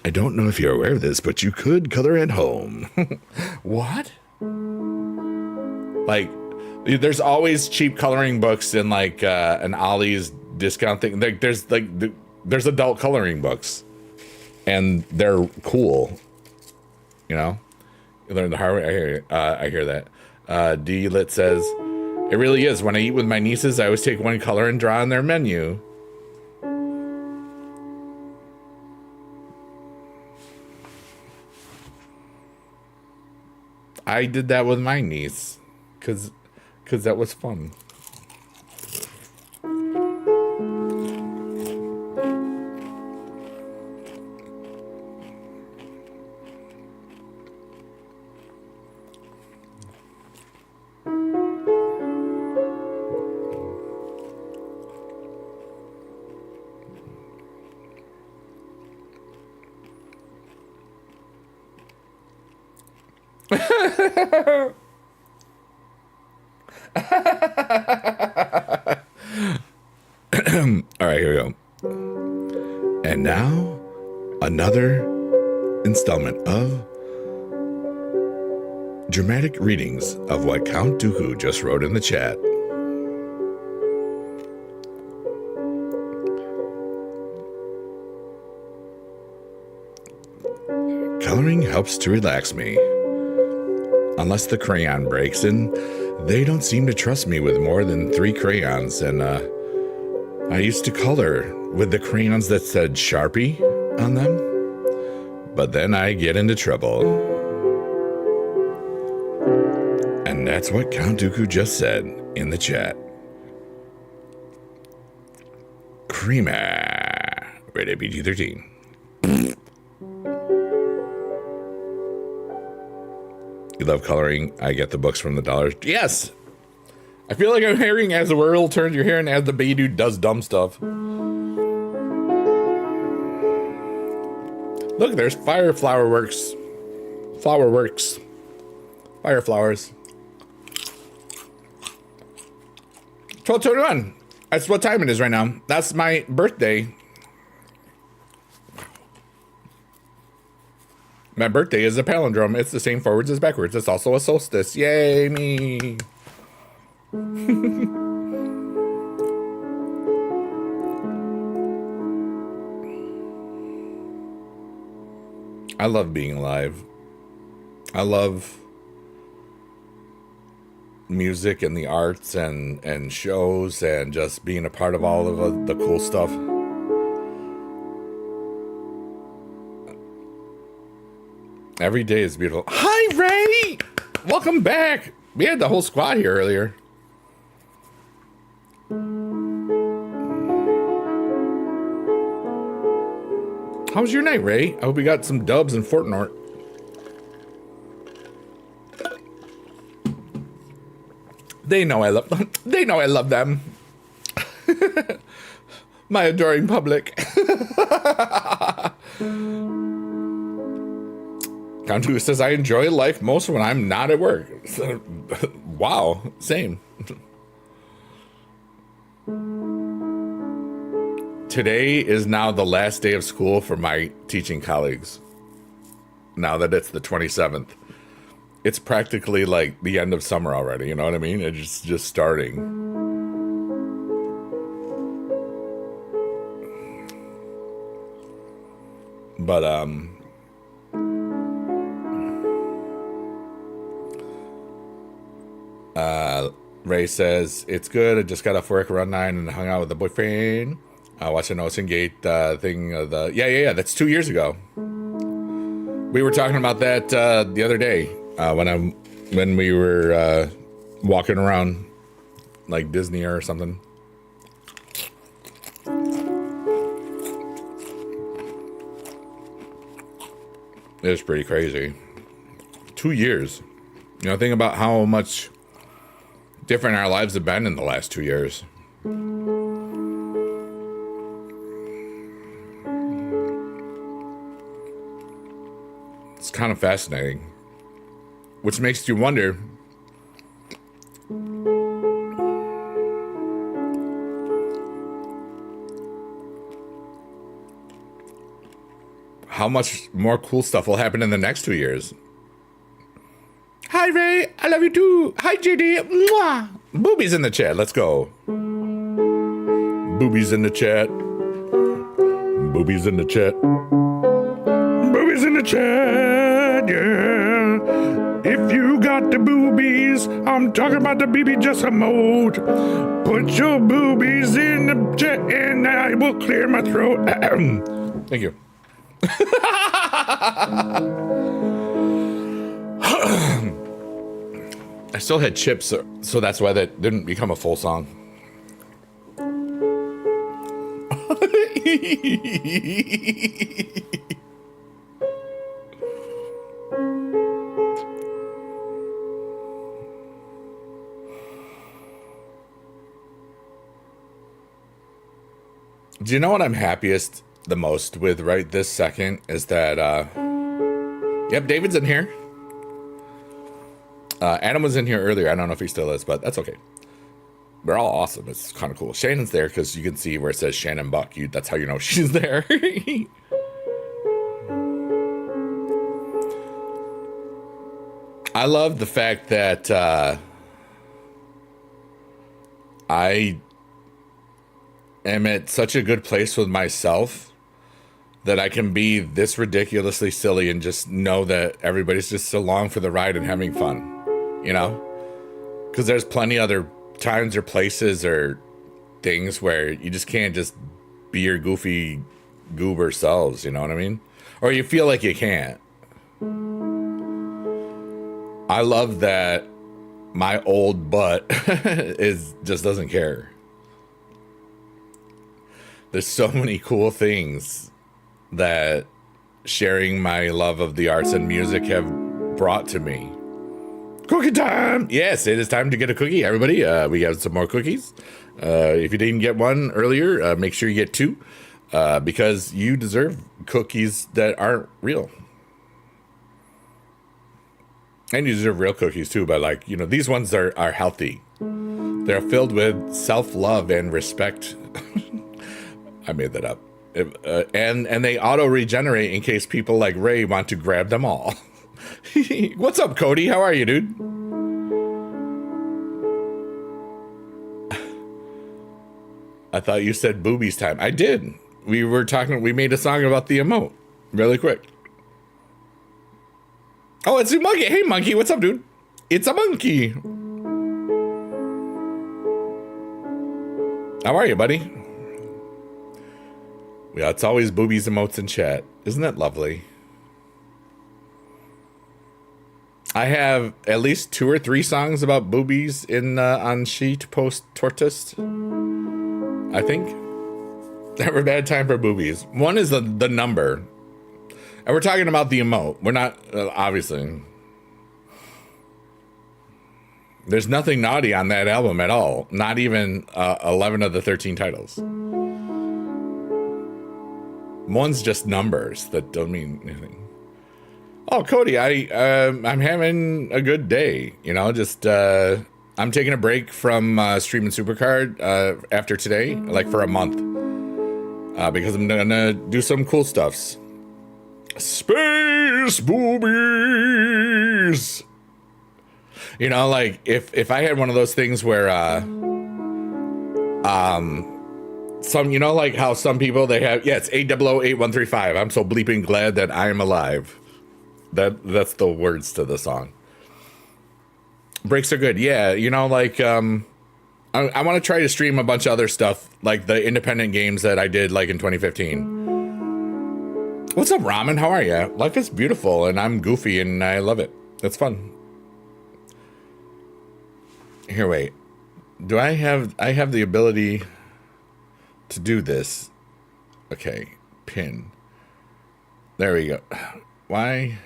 I don't know if you're aware of this, but you could color at home. What? Like, there's always cheap coloring books in like an Ollie's discount thing. Like, there's adult coloring books, and they're cool. You know, you learn the hard way. I hear that. D Lit says, it really is. When I eat with my nieces, I always take one color and draw on their menu. I did that with my niece, cause that was fun. All right, here we go. And now, another installment of dramatic readings of what Count Dooku just wrote in the chat. Coloring helps to relax me. Unless the crayon breaks, and they don't seem to trust me with more than 3 crayons, and I used to color with the crayons that said Sharpie on them, but then I get into trouble. And that's what Count Dooku just said in the chat. Creamer. Rated PG-13. You love coloring. I get the books from the dollars. Yes! I feel like I'm hearing as the world turns, you're hearing as the baby dude does dumb stuff. Look, there's Fire Flower Works. Flower Works. Fire Flowers. 12:21. That's what time it is right now. That's my birthday. My birthday is a palindrome. It's the same forwards as backwards. It's also a solstice. Yay, me. I love being alive. I love music and the arts and shows and just being a part of all of the cool stuff. Every day is beautiful. Hi, Ray! Welcome back. We had the whole squad here earlier. How was your night, Ray? I hope we got some dubs in Fortnite. They know I love them. They know I love them. My adoring public. Count says, I enjoy life most when I'm not at work. Wow, same. Today is now the last day of school for my teaching colleagues. Now that it's the 27th. It's practically like the end of summer already, you know what I mean? It's just starting. But, Ray says, it's good. I just got off work around 9 and hung out with the boyfriend. Watched the Ocean Gate thing. Yeah. That's 2 years ago. We were talking about that the other day when we were walking around like Disney or something. It was pretty crazy. 2 years. Think about how much different our lives have been in the last 2 years. It's kind of fascinating. Which makes you wonder, how much more cool stuff will happen in the next 2 years. Hi, Ray. I love you too. Hi, JD. Mwah. Boobies in the chat. Let's go. Boobies in the chat. Boobies in the chat. Boobies in the chat. Yeah. If you got the boobies, I'm talking about the BB just emote. Put your boobies in the chat and I will clear my throat. Thank you. I still had chips, so that's why that didn't become a full song. Do you know what I'm happiest the most with right this second is that, yep, David's in here. Adam was in here earlier. I don't know if he still is, but that's okay. We're all awesome. It's kind of cool. Shannon's there because you can see where it says Shannon Buck. That's how you know she's there. I love the fact that I am at such a good place with myself that I can be this ridiculously silly and just know that everybody's just along for the ride and having fun, because there's plenty other times or places or things where you just can't just be your goofy goober selves, you know what I mean? Or you feel like you can't. I love that my old butt just doesn't care. There's so many cool things that sharing my love of the arts and music have brought to me. Cookie time! Yes, it is time to get a cookie, everybody. We have some more cookies. If you didn't get one earlier, make sure you get two, because you deserve cookies that aren't real. And you deserve real cookies too, but these ones are healthy. They're filled with self-love and respect. I made that up. And they auto-regenerate in case people like Ray want to grab them all. What's up, Cody? How are you, dude? I thought you said boobies time. I did. We made a song about the emote really quick. Oh, it's a monkey. Hey, monkey. What's up, dude? It's a monkey. How are you, buddy? Yeah, it's always boobies emotes in chat. Isn't that lovely? I have at least 2 or 3 songs about boobies on Sheet Post Tortoise. I think. Never a bad time for boobies. One is the number. And we're talking about the emote. We're not, obviously. There's nothing naughty on that album at all. Not even 11 of the 13 titles. One's just numbers that don't mean anything. Oh, Cody, I'm having a good day. I'm taking a break from streaming Supercard after today, for a month, because I'm gonna do some cool stuffs. Space boobies. If I had one of those things where how some people they have, it's 8008135. I'm so bleeping glad that I am alive. That's the words to the song. Breaks are good. Yeah, you know, like I want to try to stream a bunch of other stuff, like the independent games that I did like in 2015. What's up, Ramen? How are you? Life is beautiful, and I'm goofy, and I love it. It's fun. Here, wait. Do I have the ability to do this? Okay, pin. There we go. Why?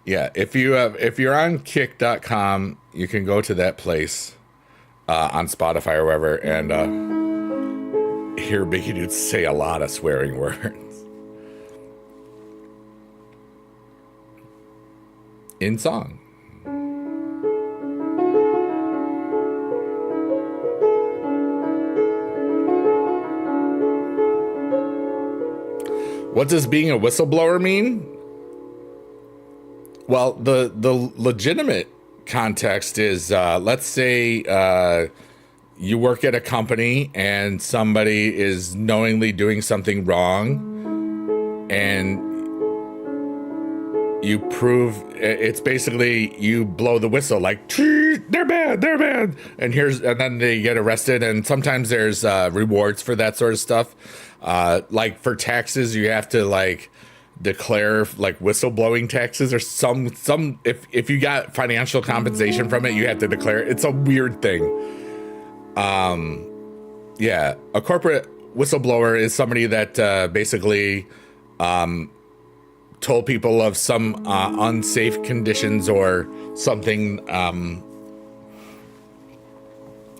Yeah, if you're on kick.com, you can go to that place on Spotify or wherever and hear Biggie Dude say a lot of swearing words in song. What does being a whistleblower mean? Well, the legitimate context is, let's say you work at a company and somebody is knowingly doing something wrong, and you prove it's basically you blow the whistle like they're bad, and then they get arrested. And sometimes there's rewards for that sort of stuff. Like for taxes, you have to like declare like whistleblowing taxes or some if you got financial compensation from it, you have to declare it. It's a weird thing. Yeah, a corporate whistleblower is somebody that basically told people of some unsafe conditions or something.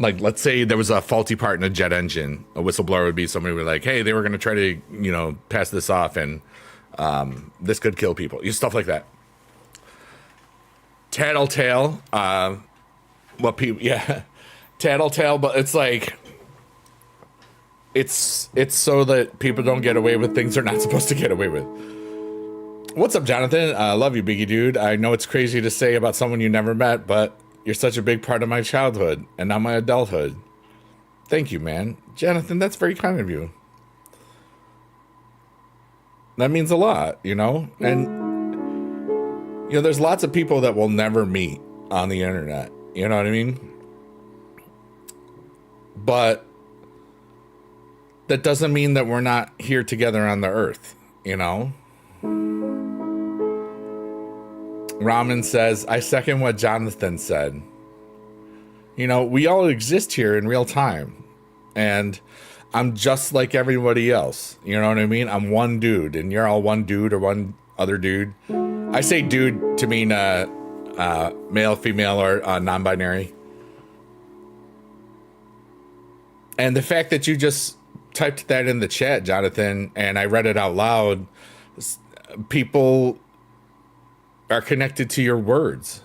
Like, let's say there was a faulty part in a jet engine. A whistleblower would be somebody who would be like, hey, they were going to try to, you know, pass this off, and this could kill people. Stuff like that. Tattletale. What people? Yeah, tattletale. But it's like, it's so that people don't get away with things they're not supposed to get away with. What's up, Jonathan? I love you, Biggie Dude. I know it's crazy to say about someone you never met, but you're such a big part of my childhood and now my adulthood. Thank you, man. Jonathan, that's very kind of you. That means a lot, you know? And, you know, there's lots of people that we'll never meet on the internet. You know what I mean? But that doesn't mean that we're not here together on the earth, you know? Ramen says, I second what Jonathan said. You know, we all exist here in real time. And I'm just like everybody else. You know what I mean? I'm one dude, and you're all one dude or one other dude. I say dude to mean male, female, or non-binary. And the fact that you just typed that in the chat, Jonathan, and I read it out loud, people are connected to your words.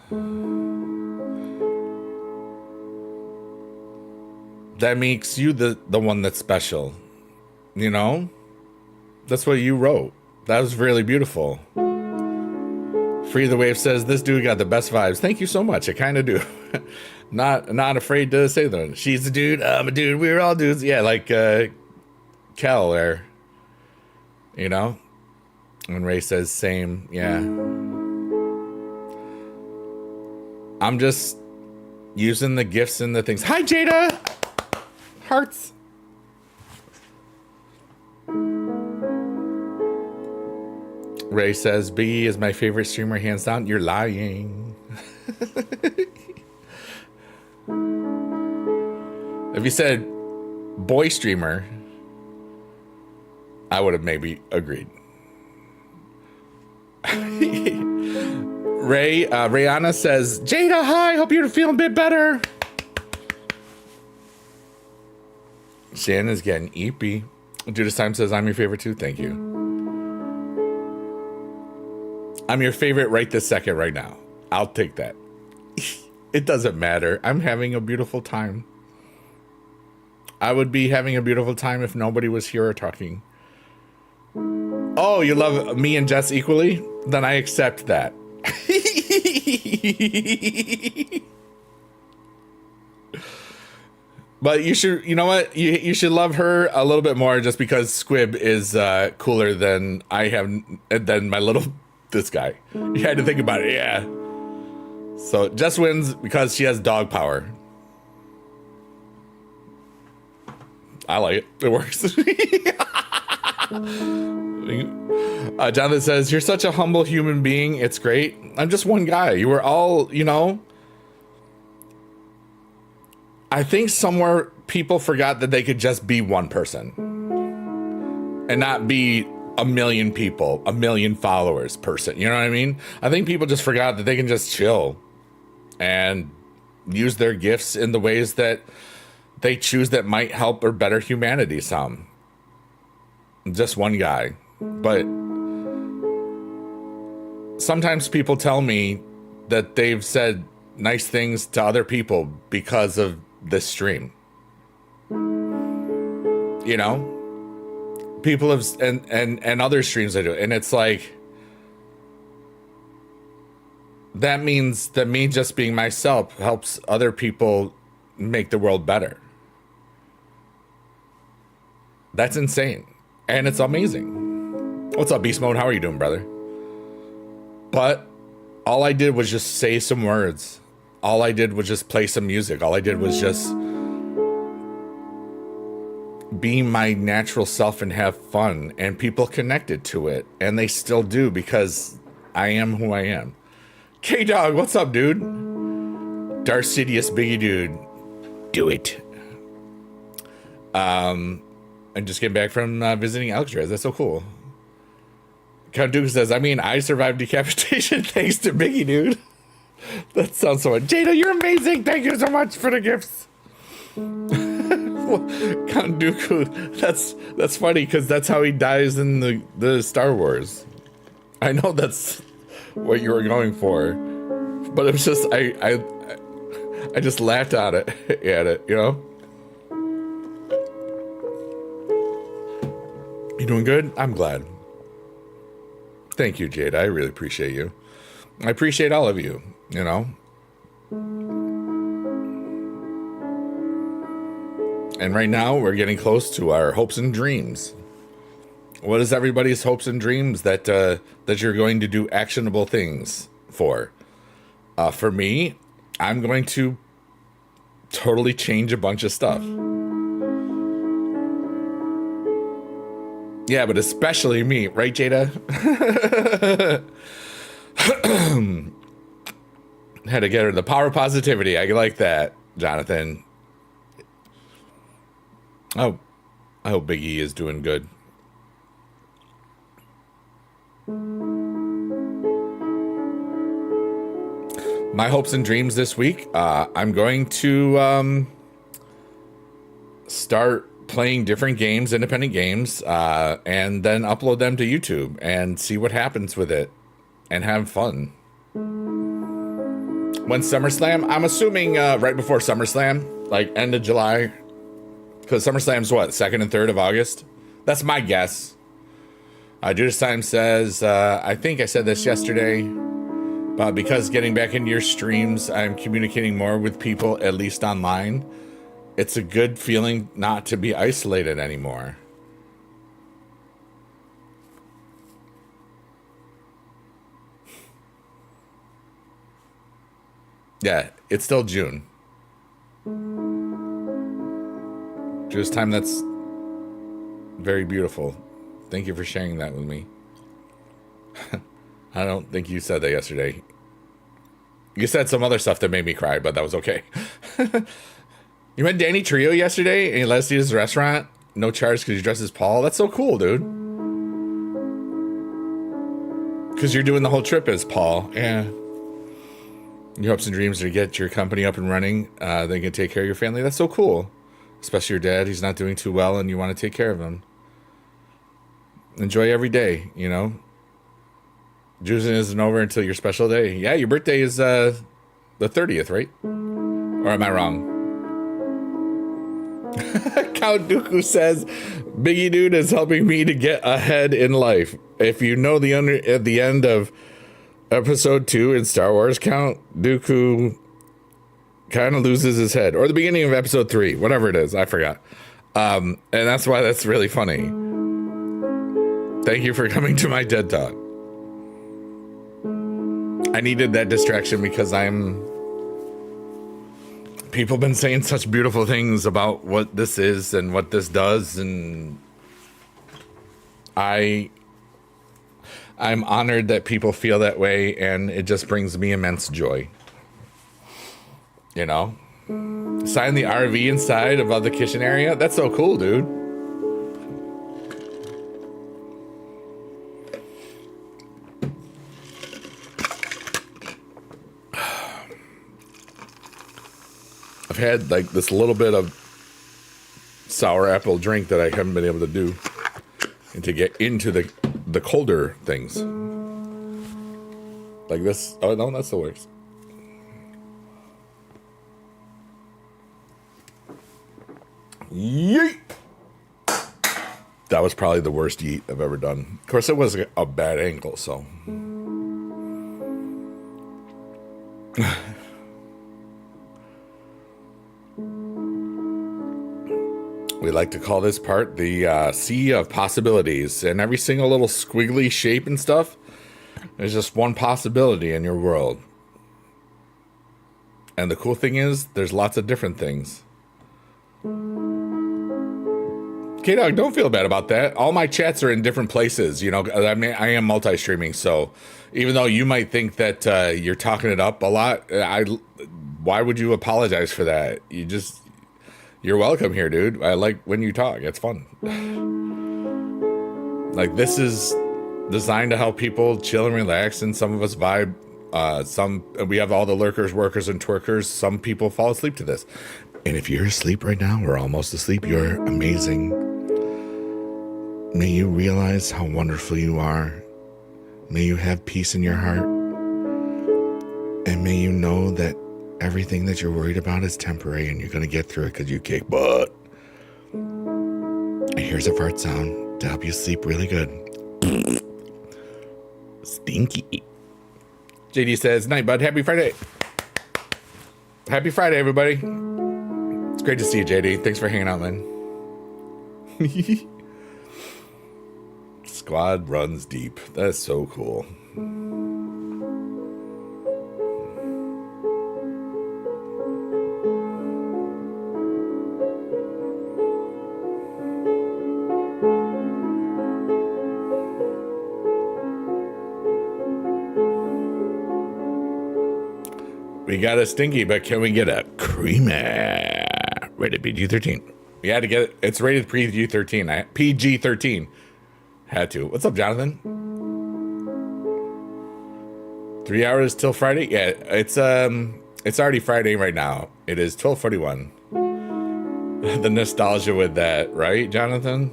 That makes you the one that's special. You know? That's what you wrote. That was really beautiful. Free the Wave says, this dude got the best vibes. Thank you so much. I kind of do. Not afraid to say that. She's a dude. I'm a dude. We're all dudes. Yeah, like Kel there. You know? And Ray says, same. Yeah. I'm just using the gifts and the things. Hi, Jada! Hearts. Ray says, Biggie is my favorite streamer, hands down. You're lying. If you said boy streamer, I would have maybe agreed. Rihanna says, Jada, hi, hope you're feeling a bit better. Shannon's getting eepy. Judas Time says, I'm your favorite too. Thank you. I'm your favorite right this second, right now. I'll take that. It doesn't matter. I'm having a beautiful time. I would be having a beautiful time if nobody was here talking. Oh, you love me and Jess equally? Then I accept that. But you should, you know what? You should love her a little bit more just because Squib is cooler than I have, than my little, this guy. You had to think about it, yeah. So Jess wins because she has dog power. I like it. It works. Jonathan says, you're such a humble human being. It's great. I'm just one guy. You were all, I think somewhere people forgot that they could just be one person and not be a million people, a million followers person. You know what I mean? I think people just forgot that they can just chill and use their gifts in the ways that they choose that might help or better humanity some. Just one guy. But sometimes people tell me that they've said nice things to other people because of this stream. People have, and other streams I do. And it's like, that means that me just being myself helps other people make the world better. That's insane. And it's amazing. What's up, Beast Mode? How are you doing, brother? But all I did was just say some words. All I did was just play some music. All I did was just be my natural self and have fun. And people connected to it. And they still do because I am who I am. K-Dog, what's up, dude? Darcidius Biggie Dude. Do it. I'm just getting back from visiting Alcatraz. That's so cool. Count Duke says, I survived decapitation thanks to Biggie Dude. That sounds so much. Jada, you're amazing. Thank you so much for the gifts. Count Dooku, that's funny because that's how he dies in the Star Wars. I know that's what you were going for, but it was just I just laughed at it, You doing good? I'm glad. Thank you, Jade. I really appreciate you. I appreciate all of you, And right now, we're getting close to our hopes and dreams. What is everybody's hopes and dreams that you're going to do actionable things for? For me, I'm going to totally change a bunch of stuff. Yeah, but especially me, right, Jada? Had to get her the power of positivity. I like that, Jonathan. Oh, I hope Big E is doing good. My hopes and dreams this week. I'm going to start playing different games, independent games, and then upload them to YouTube and see what happens with it and have fun. When SummerSlam? I'm assuming right before SummerSlam, like end of July. Because SummerSlam's what, 2nd and 3rd of August? That's my guess. Judas Time says, I think I said this yesterday, but because getting back into your streams, I'm communicating more with people, at least online. It's a good feeling not to be isolated anymore. Yeah, it's still June. Just time, that's very beautiful. Thank you for sharing that with me. I don't think you said that yesterday. You said some other stuff that made me cry, but that was okay. You met Danny Trio yesterday and he let us eat his restaurant. No charge because you dressed as Paul. That's so cool, dude. Because you're doing the whole trip as Paul. Yeah. Your hopes and dreams are to get your company up and running. They can take care of your family. That's so cool. Especially your dad. He's not doing too well and you want to take care of him. Enjoy every day, Juicing isn't over until your special day. Yeah, your birthday is the 30th, right? Or am I wrong? Count Dooku says, Biggie Dude is helping me to get ahead in life. If you know at the end of episode 2 in Star Wars, Count Dooku kind of loses his head. Or the beginning of episode 3, whatever it is, I forgot. And that's why that's really funny. Thank you for coming to my TED Talk. I needed that distraction because people have been saying such beautiful things about what this is and what this does, and I'm honored that people feel that way, and it just brings me immense joy. You know? Sign the RV inside above the kitchen area? That's so cool, dude. I've had like this little bit of sour apple drink that I haven't been able to do, and to get into the colder things. Like this. Oh no, that's the worst. Yeet! That was probably the worst yeet I've ever done. Of course, it was a bad angle, so. We like to call this part the sea of possibilities. And every single little squiggly shape and stuff is just one possibility in your world. And the cool thing is, there's lots of different things. K-Dog, don't feel bad about that. All my chats are in different places. You know, I mean, I am multi-streaming, so even though you might think that you're talking it up a lot, why would you apologize for that? You're welcome here, dude. I like when you talk. It's fun. Like, this is designed to help people chill and relax, and some of us vibe. We have all the lurkers, workers, and twerkers. Some people fall asleep to this. And if you're asleep right now, or almost asleep, you're amazing. May you realize how wonderful you are. May you have peace in your heart. And may you know that everything that you're worried about is temporary, and you're going to get through it because you kick butt. And here's a fart sound to help you sleep really good. Stinky. JD says, night, bud. Happy Friday. Happy Friday, everybody. It's great to see you, JD. Thanks for hanging out, man. Squad runs deep. That's so cool. We got a stinky, but can we get a creamy? Rated PG-13. We had to get it. It's rated PG-13. PG-13. Had to. What's up, Jonathan? 3 hours till Friday? Yeah, it's already Friday right now. It is 12:41. The nostalgia with that, right, Jonathan?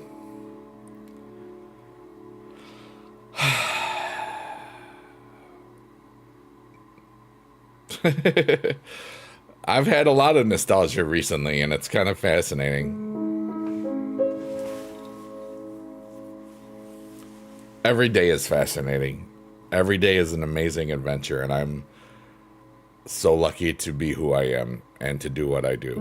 I've had a lot of nostalgia recently, and it's kind of fascinating. Every day is fascinating. Every day is an amazing adventure, and I'm so lucky to be who I am and to do what I do.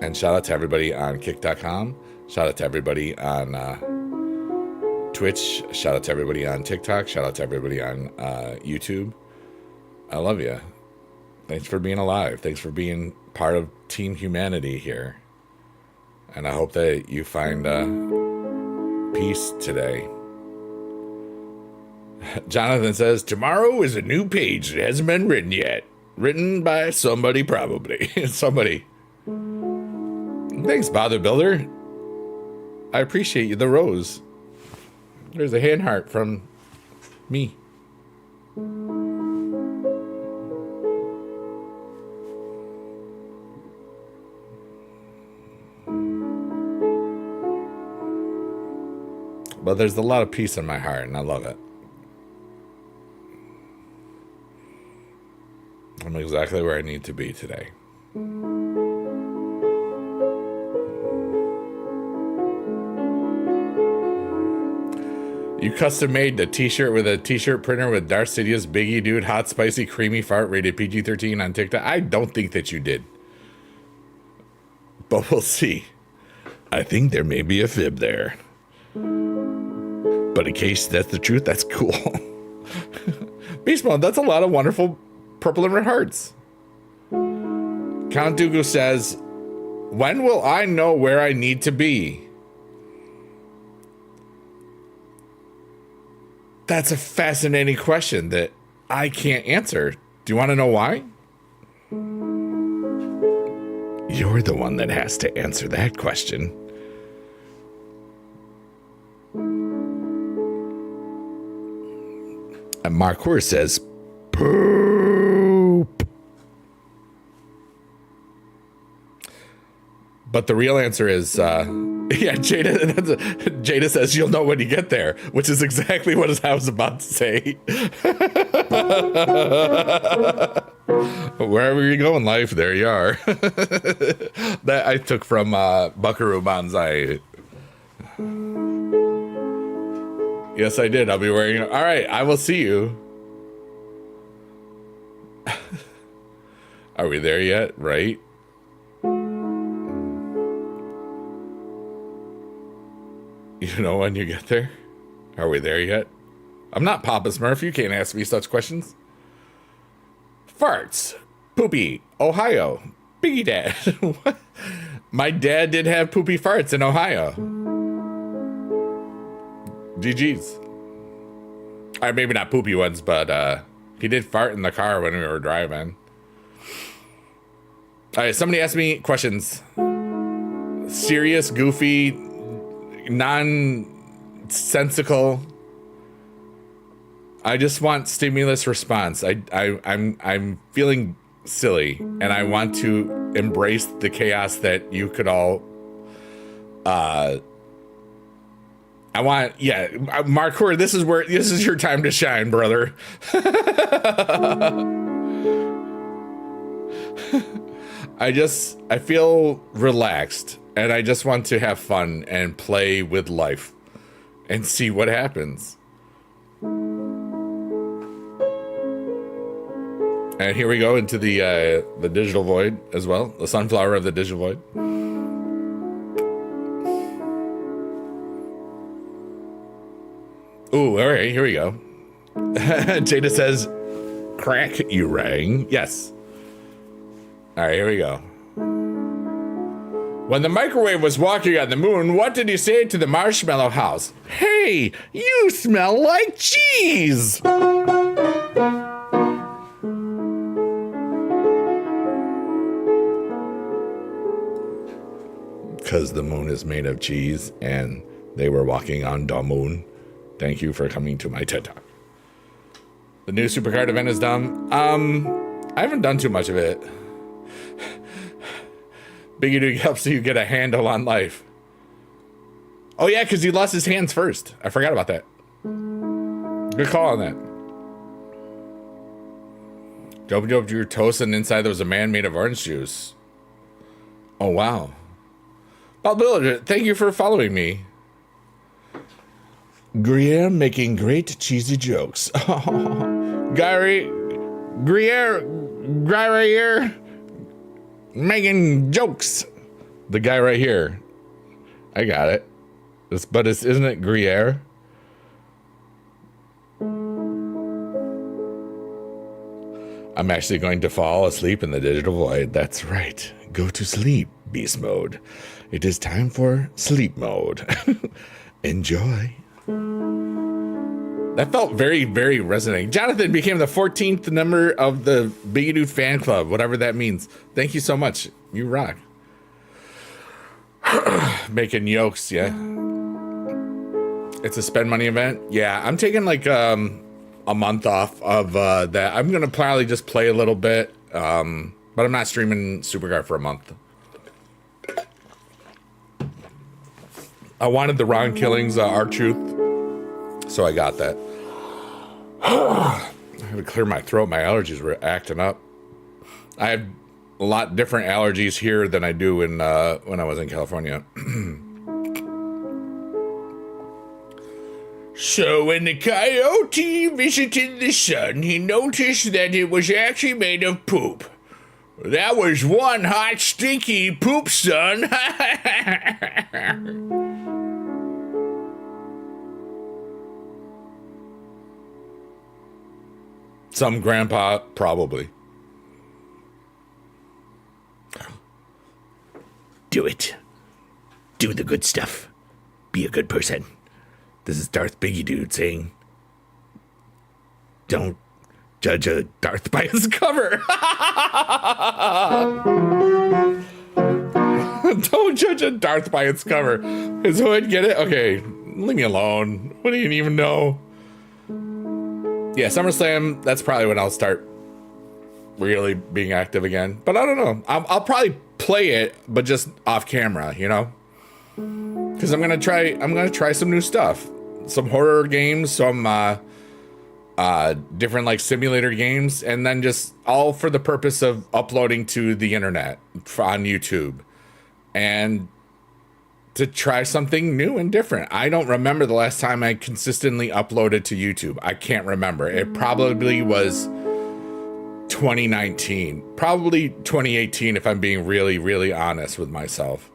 And shout out to everybody on Kick.com. Shout out to everybody on Twitch. Shout out to everybody on TikTok. Shout out to everybody on YouTube. I love you. Thanks for being alive. Thanks for being part of Team Humanity here. And I hope that you find peace today. Jonathan says, tomorrow is a new page that hasn't been written yet. Written by somebody, probably. Somebody. Thanks, Bother Builder. I appreciate you. The rose. There's a hand heart from me. But there's a lot of peace in my heart, and I love it. I'm exactly where I need to be today. You custom made a t-shirt with a t-shirt printer with Darth Sidious, Biggie Dude, Hot Spicy Creamy Fart, rated PG-13 on TikTok. I don't think that you did. But we'll see. I think there may be a fib there. But in case that's the truth, that's cool. Beast Mode, that's a lot of wonderful purple and red hearts. Count Dooku says, when will I know where I need to be? That's a fascinating question that I can't answer. Do you want to know why? You're the one that has to answer that question. And Mark Hoare says, poop. But the real answer is, Jada says you'll know when you get there, which is exactly what I was about to say. Wherever you go in life, there you are. That I took from Buckaroo Banzai. Yes, I did. I'll be wearing it. All right, I will see you. Are we there yet? Right? You know when you get there? Are we there yet? I'm not Papa Smurf. You can't ask me such questions. Farts. Poopy. Ohio. Biggie Dad. What? My dad did have poopy farts in Ohio. GG's. Or maybe not poopy ones, but he did fart in the car when we were driving. All right, somebody asked me questions. Serious, goofy, nonsensical. I just want stimulus response. I'm feeling silly, and I want to embrace the chaos that you could all. I want, Mark Hoare, this is your time to shine, brother. I feel relaxed, and I just want to have fun and play with life and see what happens. And here we go into the digital void as well, the sunflower of the digital void. Ooh, all right, here we go. Jada says, crack, you rang. Yes. All right, here we go. When the microwave was walking on the moon, what did he say to the marshmallow house? Hey, you smell like cheese. Because the moon is made of cheese and they were walking on the moon. Thank you for coming to my TED Talk. The new Supercard event is done. I haven't done too much of it. Biggie Dude helps you get a handle on life. Oh yeah, because he lost his hands first. I forgot about that. Good call on that. Dope your toast and inside there was a man made of orange juice. Oh wow. Bob Villager, thank you for following me. Gruyere making great cheesy jokes. Gruyere making jokes. The guy right here. I got it. Isn't it Gruyere? I'm actually going to fall asleep in the digital void. That's right. Go to sleep, beast mode. It is time for sleep mode. Enjoy. That felt very, very resonating. Jonathan became the 14th member of the Biggie Dude fan club, whatever that means. Thank you so much. You rock. Making yolks, yeah. It's a spend money event. Yeah, I'm taking like a month off of that. I'm gonna probably just play a little bit, but I'm not streaming Supercard for a month. I wanted the Ron Killings R-Truth, so I got that. I had to clear my throat. My allergies were acting up. I have a lot different allergies here than I do in when I was in California. So when the coyote visited the sun, he noticed that it was actually made of poop. That was one hot, stinky poop, son. Some grandpa, probably. Do it. Do the good stuff. Be a good person. This is Darth Biggie Dude saying, don't judge a Darth by his cover. Don't judge a Darth by its cover. His hood, get it? Okay, leave me alone. What do you even know? Yeah, SummerSlam, that's probably when I'll start really being active again. But I don't know. I'll probably play it, but just off camera, you know? Because I'm gonna try some new stuff. Some horror games, some different like simulator games, and then just all for the purpose of uploading to the internet on YouTube. And to try something new and different. I don't remember the last time I consistently uploaded to YouTube. I can't remember. It probably was 2019. Probably 2018 if I'm being really, really honest with myself.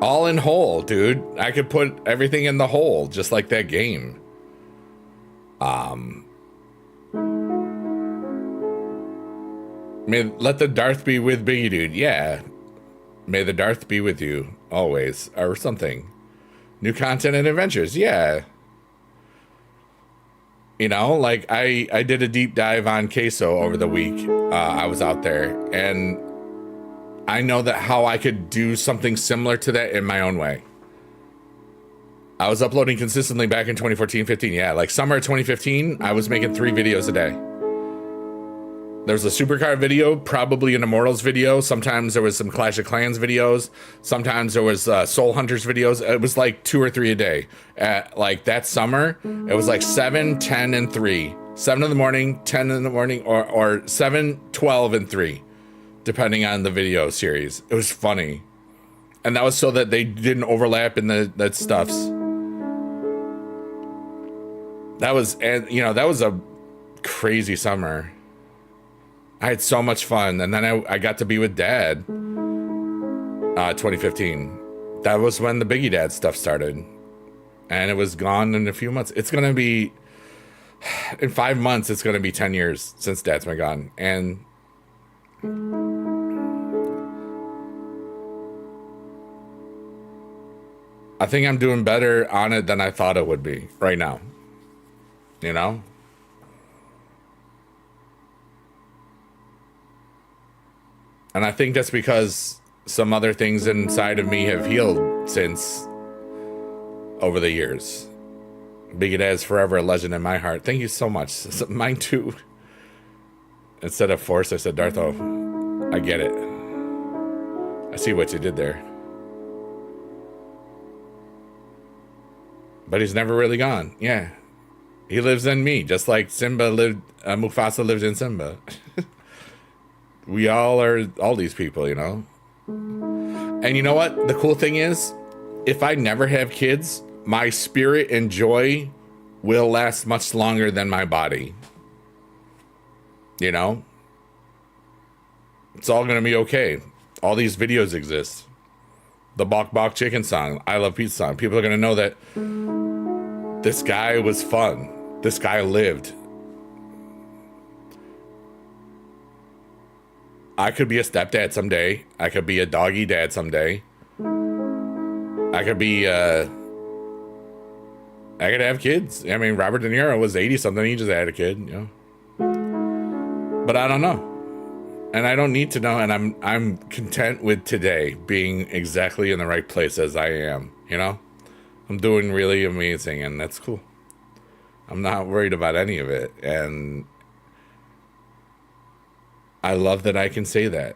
All in whole, dude. I could put everything in the hole, just like that game. May let the Darth be with Biggie Dude. Yeah. May the Darth be with you always, or something. New content and adventures. Yeah. You know, like I did a deep dive on queso over the week. I was out there, and I know that how I could do something similar to that in my own way. I was uploading consistently back in 2014, 15. Yeah, like summer of 2015, I was making 3 videos a day. There's a Supercar video, probably an Immortals video. Sometimes there was some Clash of Clans videos. Sometimes there was Soul Hunters videos. It was like 2 or 3 a day. Like that summer, it was like 7, 10, and 3. 7 in the morning, 10 in the morning, or 7, 12, and 3. Depending on the video series. It was funny. And that was so that they didn't overlap in the stuffs. That was, and you know, that was a crazy summer. I had so much fun. And then I got to be with Dad 2015. That was when the Biggie Dad stuff started. And it was gone in a few months. It's going to be, in 5 months, it's going to be 10 years since Dad's been gone. And I think I'm doing better on it than I thought it would be right now. You know? And I think that's because some other things inside of me have healed since over the years. Big Dad's forever a legend in my heart. Thank you so much. Mine too. Instead of Force, I said Dartho. I get it. I see what you did there. But he's never really gone. Yeah. He lives in me, just like Mufasa lived in Simba. We all are all these people, you know? And you know what? The cool thing is, if I never have kids, my spirit and joy will last much longer than my body. You know? It's all going to be okay. All these videos exist. The Bok Bok Chicken song, I Love Pizza song. People are going to know that this guy was fun. This guy lived. I could be a stepdad someday. I could be a doggy dad someday. I could have kids. I mean, Robert De Niro was 80 something. He just had a kid, you know. But I don't know. And I don't need to know. And I'm content with today being exactly in the right place as I am, you know. I'm doing really amazing, and that's cool. I'm not worried about any of it. And I love that I can say that.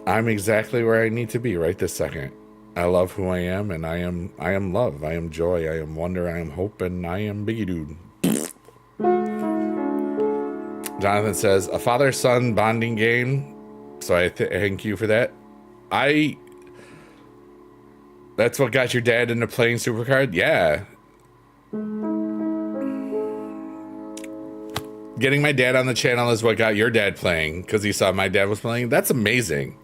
I'm exactly where I need to be right this second. I love who I am, and I am love. I am joy. I am wonder. I am hope, and I am Biggie Dude. Jonathan says, a father-son bonding game. So I thank you for that. That's what got your dad into playing Supercard? Yeah. Getting my dad on the channel is what got your dad playing, because he saw my dad was playing. That's amazing.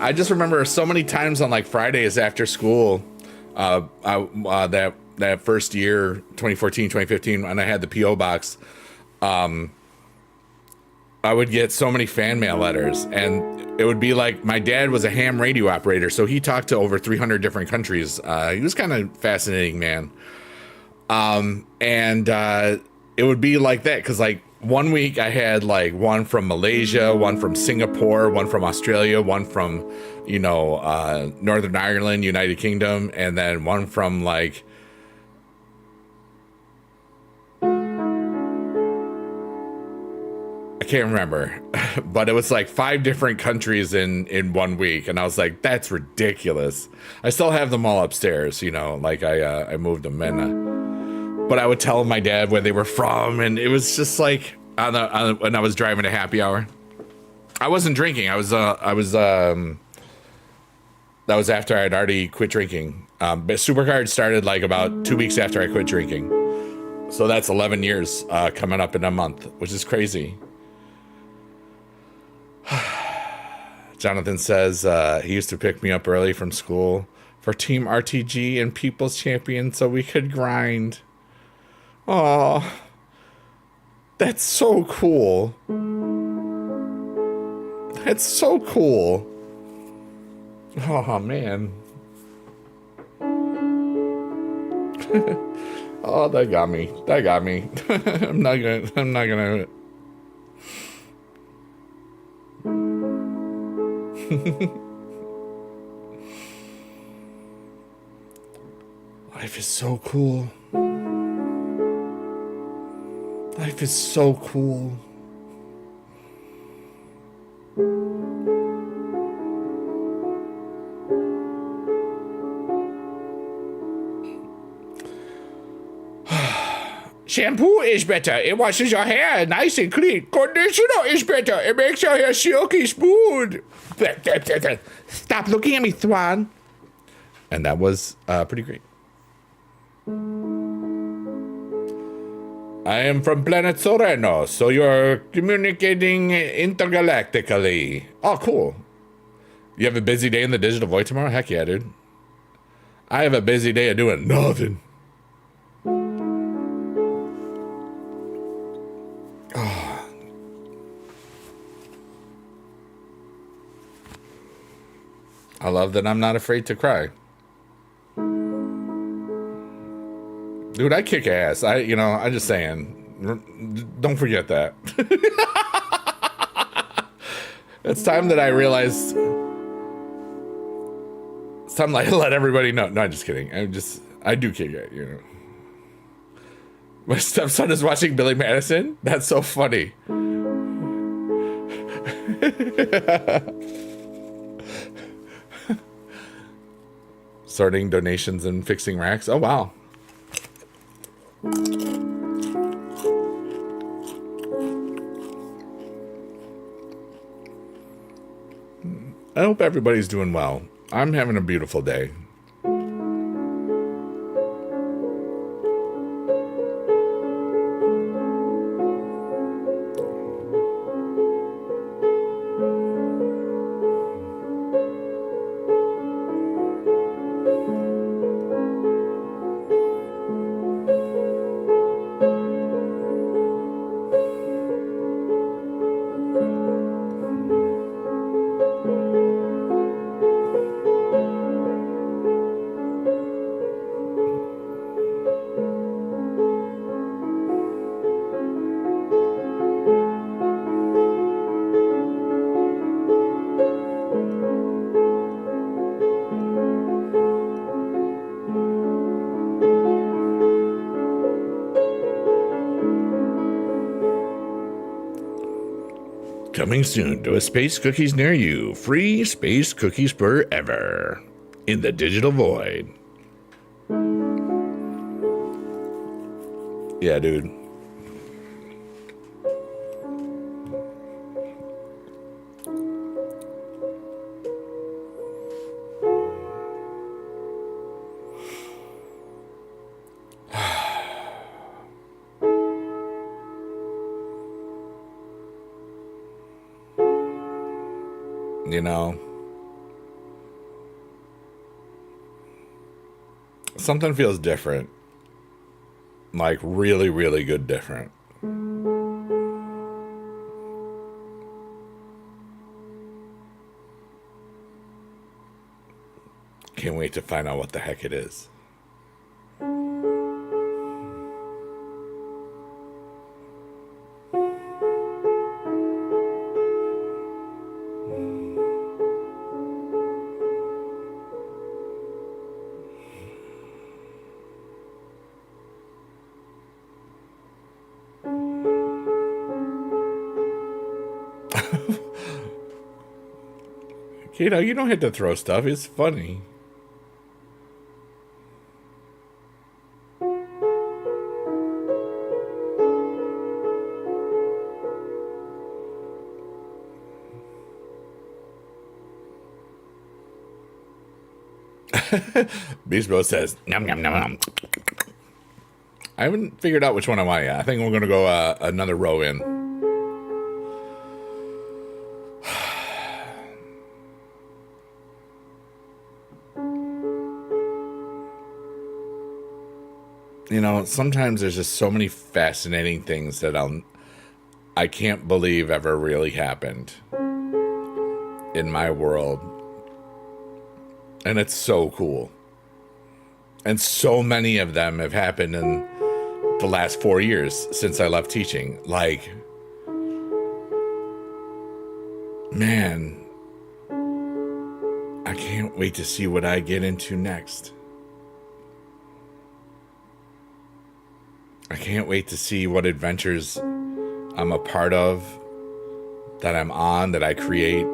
I just remember so many times on like Fridays after school, that first year, 2014, 2015, when I had the PO box, I would get so many fan mail letters, and it would be like my dad was a ham radio operator, so he talked to over 300 different countries. He was kind of fascinating, man. And it would be like that because like one week I had like one from Malaysia, one from Singapore, one from Australia, one from, Northern Ireland, United Kingdom, and then one from like I can't remember, but it was like 5 different countries in 1 week. And I was like, that's ridiculous. I still have them all upstairs, like I moved them in. But I would tell my dad where they were from. And it was just like when I was driving to happy hour. I wasn't drinking. That was after I'd already quit drinking. But Supercard started like about 2 weeks after I quit drinking. So that's 11 years coming up in a month, which is crazy. Jonathan says he used to pick me up early from school for Team RTG and People's Champion so we could grind. Oh, that's so cool. That's so cool. Oh, man. Oh, that got me. I'm not gonna. Life is so cool. Life is so cool. Shampoo is better. It washes your hair nice and clean. Conditioner is better. It makes your hair silky smooth. Stop looking at me, Thwan. And that was pretty great. I am from planet Soreno, so you're communicating intergalactically. Oh, cool. You have a busy day in the digital void tomorrow? Heck yeah, dude. I have a busy day of doing nothing. Oh. I love that I'm not afraid to cry. Dude, I kick ass. I'm just saying. Don't forget that. It's time that I realized. It's time to let everybody know. No, I'm just kidding. I do kick it, My stepson is watching Billy Madison? That's so funny. Sorting donations and fixing racks. Oh, wow. I hope everybody's doing well. I'm having a beautiful day. Coming soon to a Space Cookies near you. Free Space Cookies forever. In the digital void. Yeah, dude. something feels different. Like really, really good different. Can't wait to find out what the heck it is. Kato, you don't have to throw stuff. It's funny. Beast Bro says, nom, nom, nom, nom. I haven't figured out which one I want yet. I think we're going to go another row in. You know, sometimes there's just so many fascinating things that I can't believe ever really happened in my world. And it's so cool. And so many of them have happened in the last 4 years since I left teaching. Like, man, I can't wait to see what I get into next. I can't wait to see what adventures I'm a part of, that I'm on, that I create.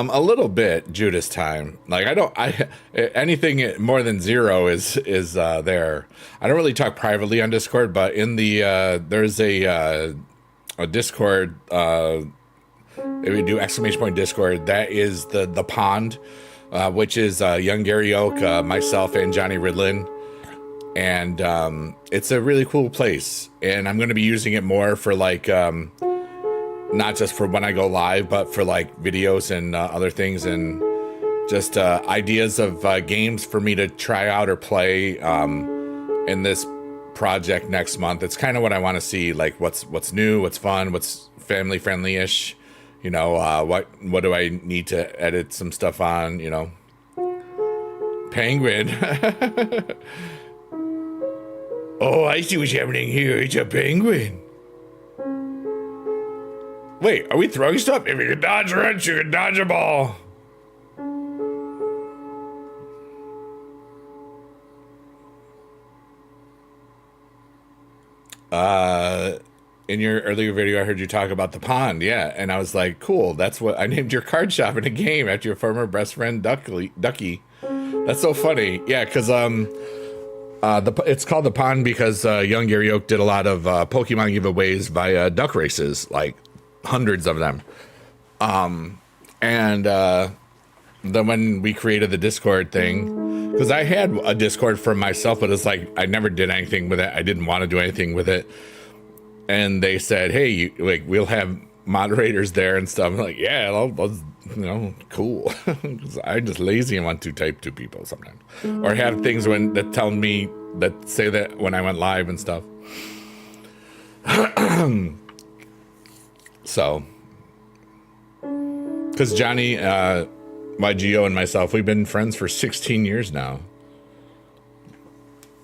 A little bit Judas time. Like anything more than 0 is there. I don't really talk privately on Discord, but in the there's a Discord. If we do ! Discord, that is the pond, which is young Gary Oak, myself, and Johnny Ridlin, and it's a really cool place. And I'm going to be using it more for like. Not just for when I go live, but for like videos and other things, and just ideas of games for me to try out or play in this project next month. It's kind of what I want to see, like what's new, what's fun, what's family friendly-ish. You know, what do I need to edit some stuff on? You know, penguin. Oh, I see what's happening here. It's a penguin. Wait, are we throwing stuff? If you can dodge a wrench, you can dodge a ball. In your earlier video, I heard you talk about the pond. Yeah, and I was like, cool. That's what I named your card shop in a game after your former best friend Ducky. That's so funny. Yeah, because it's called the pond because young Gary Oak did a lot of Pokemon giveaways via duck races, like hundreds of them. And then when we created the Discord thing, because I had a Discord for myself, but it's like I never did anything with it. I didn't want to do anything with it. And they said, hey, we'll have moderators there and stuff. I'm like, yeah, I'll cool. I'm just lazy and want to type to people sometimes, or have things that tell me that say that when I went live and stuff. So, because Johnny, YGO, and myself, we've been friends for 16 years now.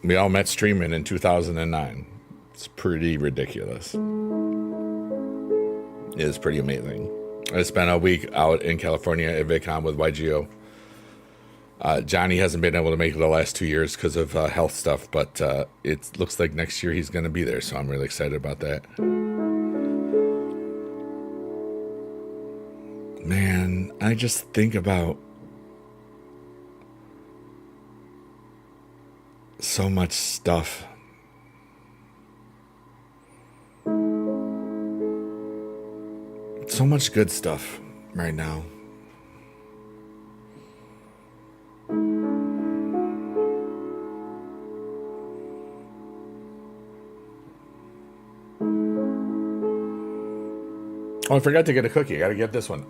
We all met streaming in 2009. It's pretty ridiculous. It is pretty amazing. I spent a week out in California at VidCon with YGO. Johnny hasn't been able to make it the last 2 years because of health stuff, but it looks like next year he's going to be there, so I'm really excited about that. Man, I just think about so much stuff. So much good stuff right now. Oh, I forgot to get a cookie. I gotta get this one.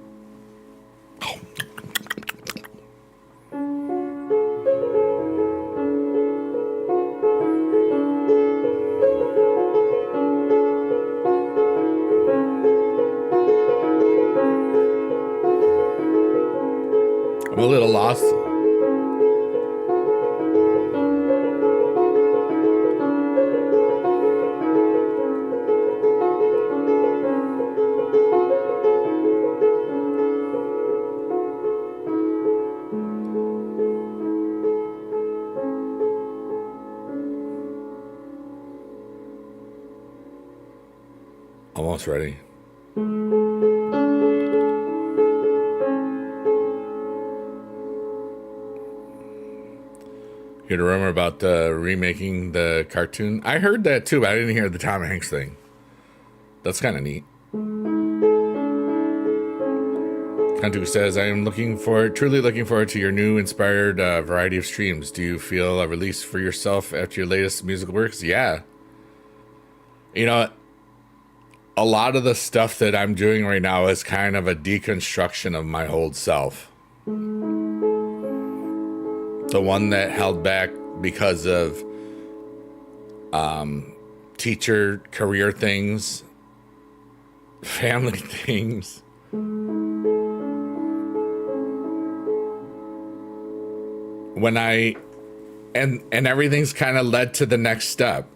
Almost ready. Heard a rumor about remaking the cartoon. I heard that too, but I didn't hear the Tom Hanks thing. That's kind of neat. Kantu says, I am truly looking forward to your new inspired variety of streams. Do you feel a release for yourself after your latest musical works? Yeah. You know, a lot of the stuff that I'm doing right now is kind of a deconstruction of my whole self. The one that held back because of teacher career things, family things. And everything's kind of led to the next step.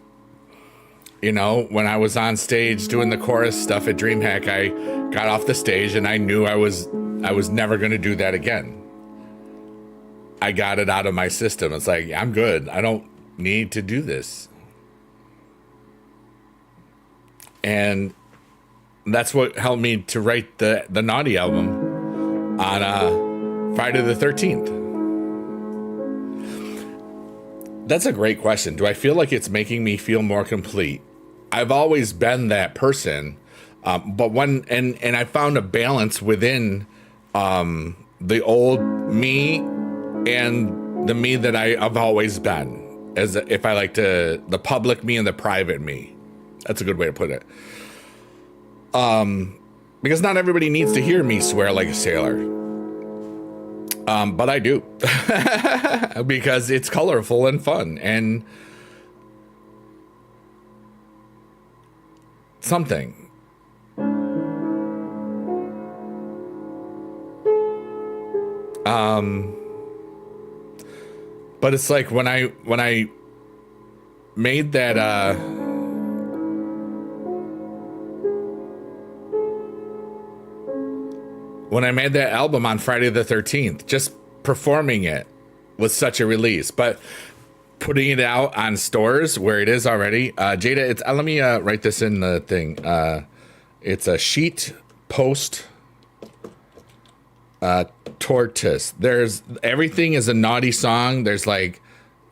You know, when I was on stage doing the chorus stuff at DreamHack, I got off the stage and I knew I was never going to do that again. I got it out of my system. It's like, I'm good. I don't need to do this. And that's what helped me to write the Naughty album on Friday the 13th. That's a great question. Do I feel like it's making me feel more complete? I've always been that person. But I found a balance within the old me and the me that I've always been, as if I like to, the public me and the private me. That's a good way to put it. Because not everybody needs to hear me swear like a sailor. But I do. Because it's colorful and fun and something. But it's like when I made that when I made that album on Friday the 13th, just performing it was such a release. But putting it out on stores where it is already, Jada, it's let me write this in the thing. It's a sheet post tortoise. There's everything is a naughty song. There's like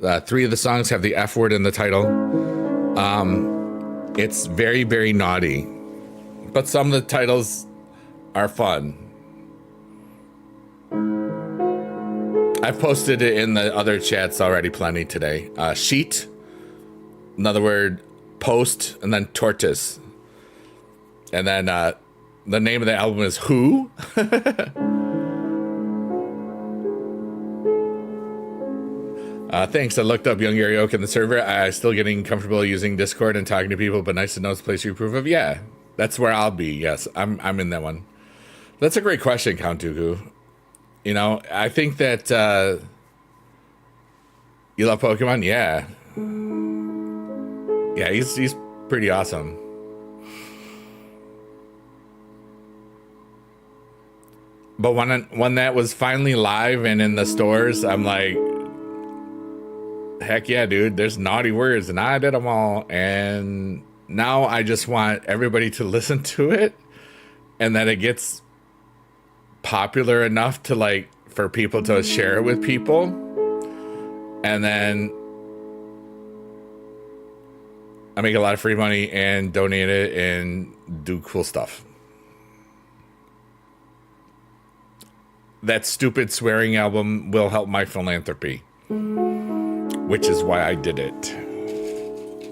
3 of the songs have the F word in the title. It's very, very naughty, but some of the titles are fun. I've posted it in the other chats already plenty today. Sheet, another word, post, and then tortoise. And then the name of the album is Who? Thanks. I looked up Young Yuri Oak in the server. Still getting comfortable using Discord and talking to people, but nice to know it's a place you approve of. Yeah, that's where I'll be. Yes, I'm in that one. That's a great question, Count Dooku. You know, I think that you love Pokemon. Yeah, yeah, he's pretty awesome. But when that was finally live and in the stores, I'm like, heck yeah, dude, there's naughty words and I did them all. And now I just want everybody to listen to it and that it gets popular enough to like for people to share it with people. And then I make a lot of free money and donate it and do cool stuff. That stupid swearing album will help my philanthropy, which is why I did it.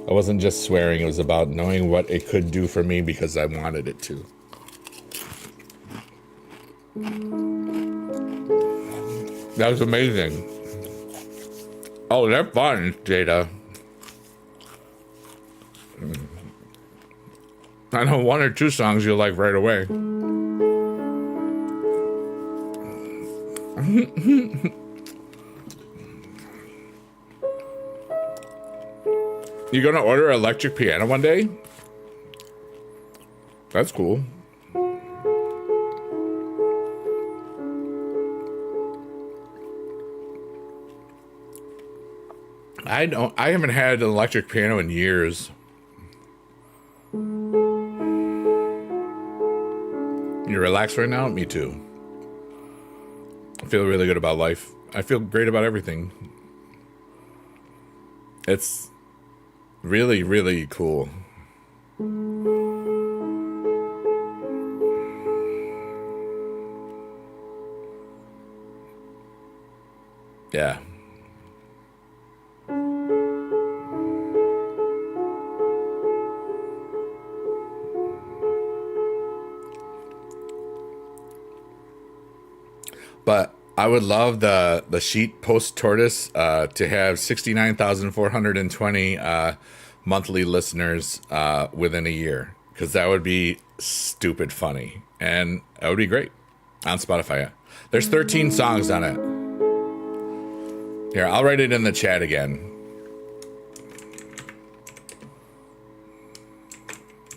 I wasn't just swearing, it was about knowing what it could do for me because I wanted it to. That was amazing. Oh, they're fun, Jada. I know 1 or 2 songs you'll like right away. You gonna order an electric piano one day? That's cool. I haven't had an electric piano in years. You relaxed right now? Me too. I feel really good about life. I feel great about everything. It's really, really cool. Yeah. But I would love the sheet post tortoise to have 69,420 monthly listeners within a year, because that would be stupid funny, and that would be great on Spotify. Yeah. There's 13 songs on it. Here, I'll write it in the chat again.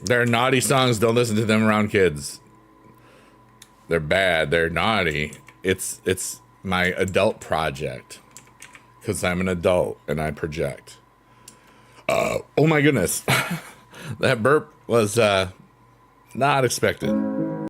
They're naughty songs. Don't listen to them around kids. They're bad. They're naughty. It's my adult project, because I'm an adult and I project. Oh my goodness. That burp was not expected.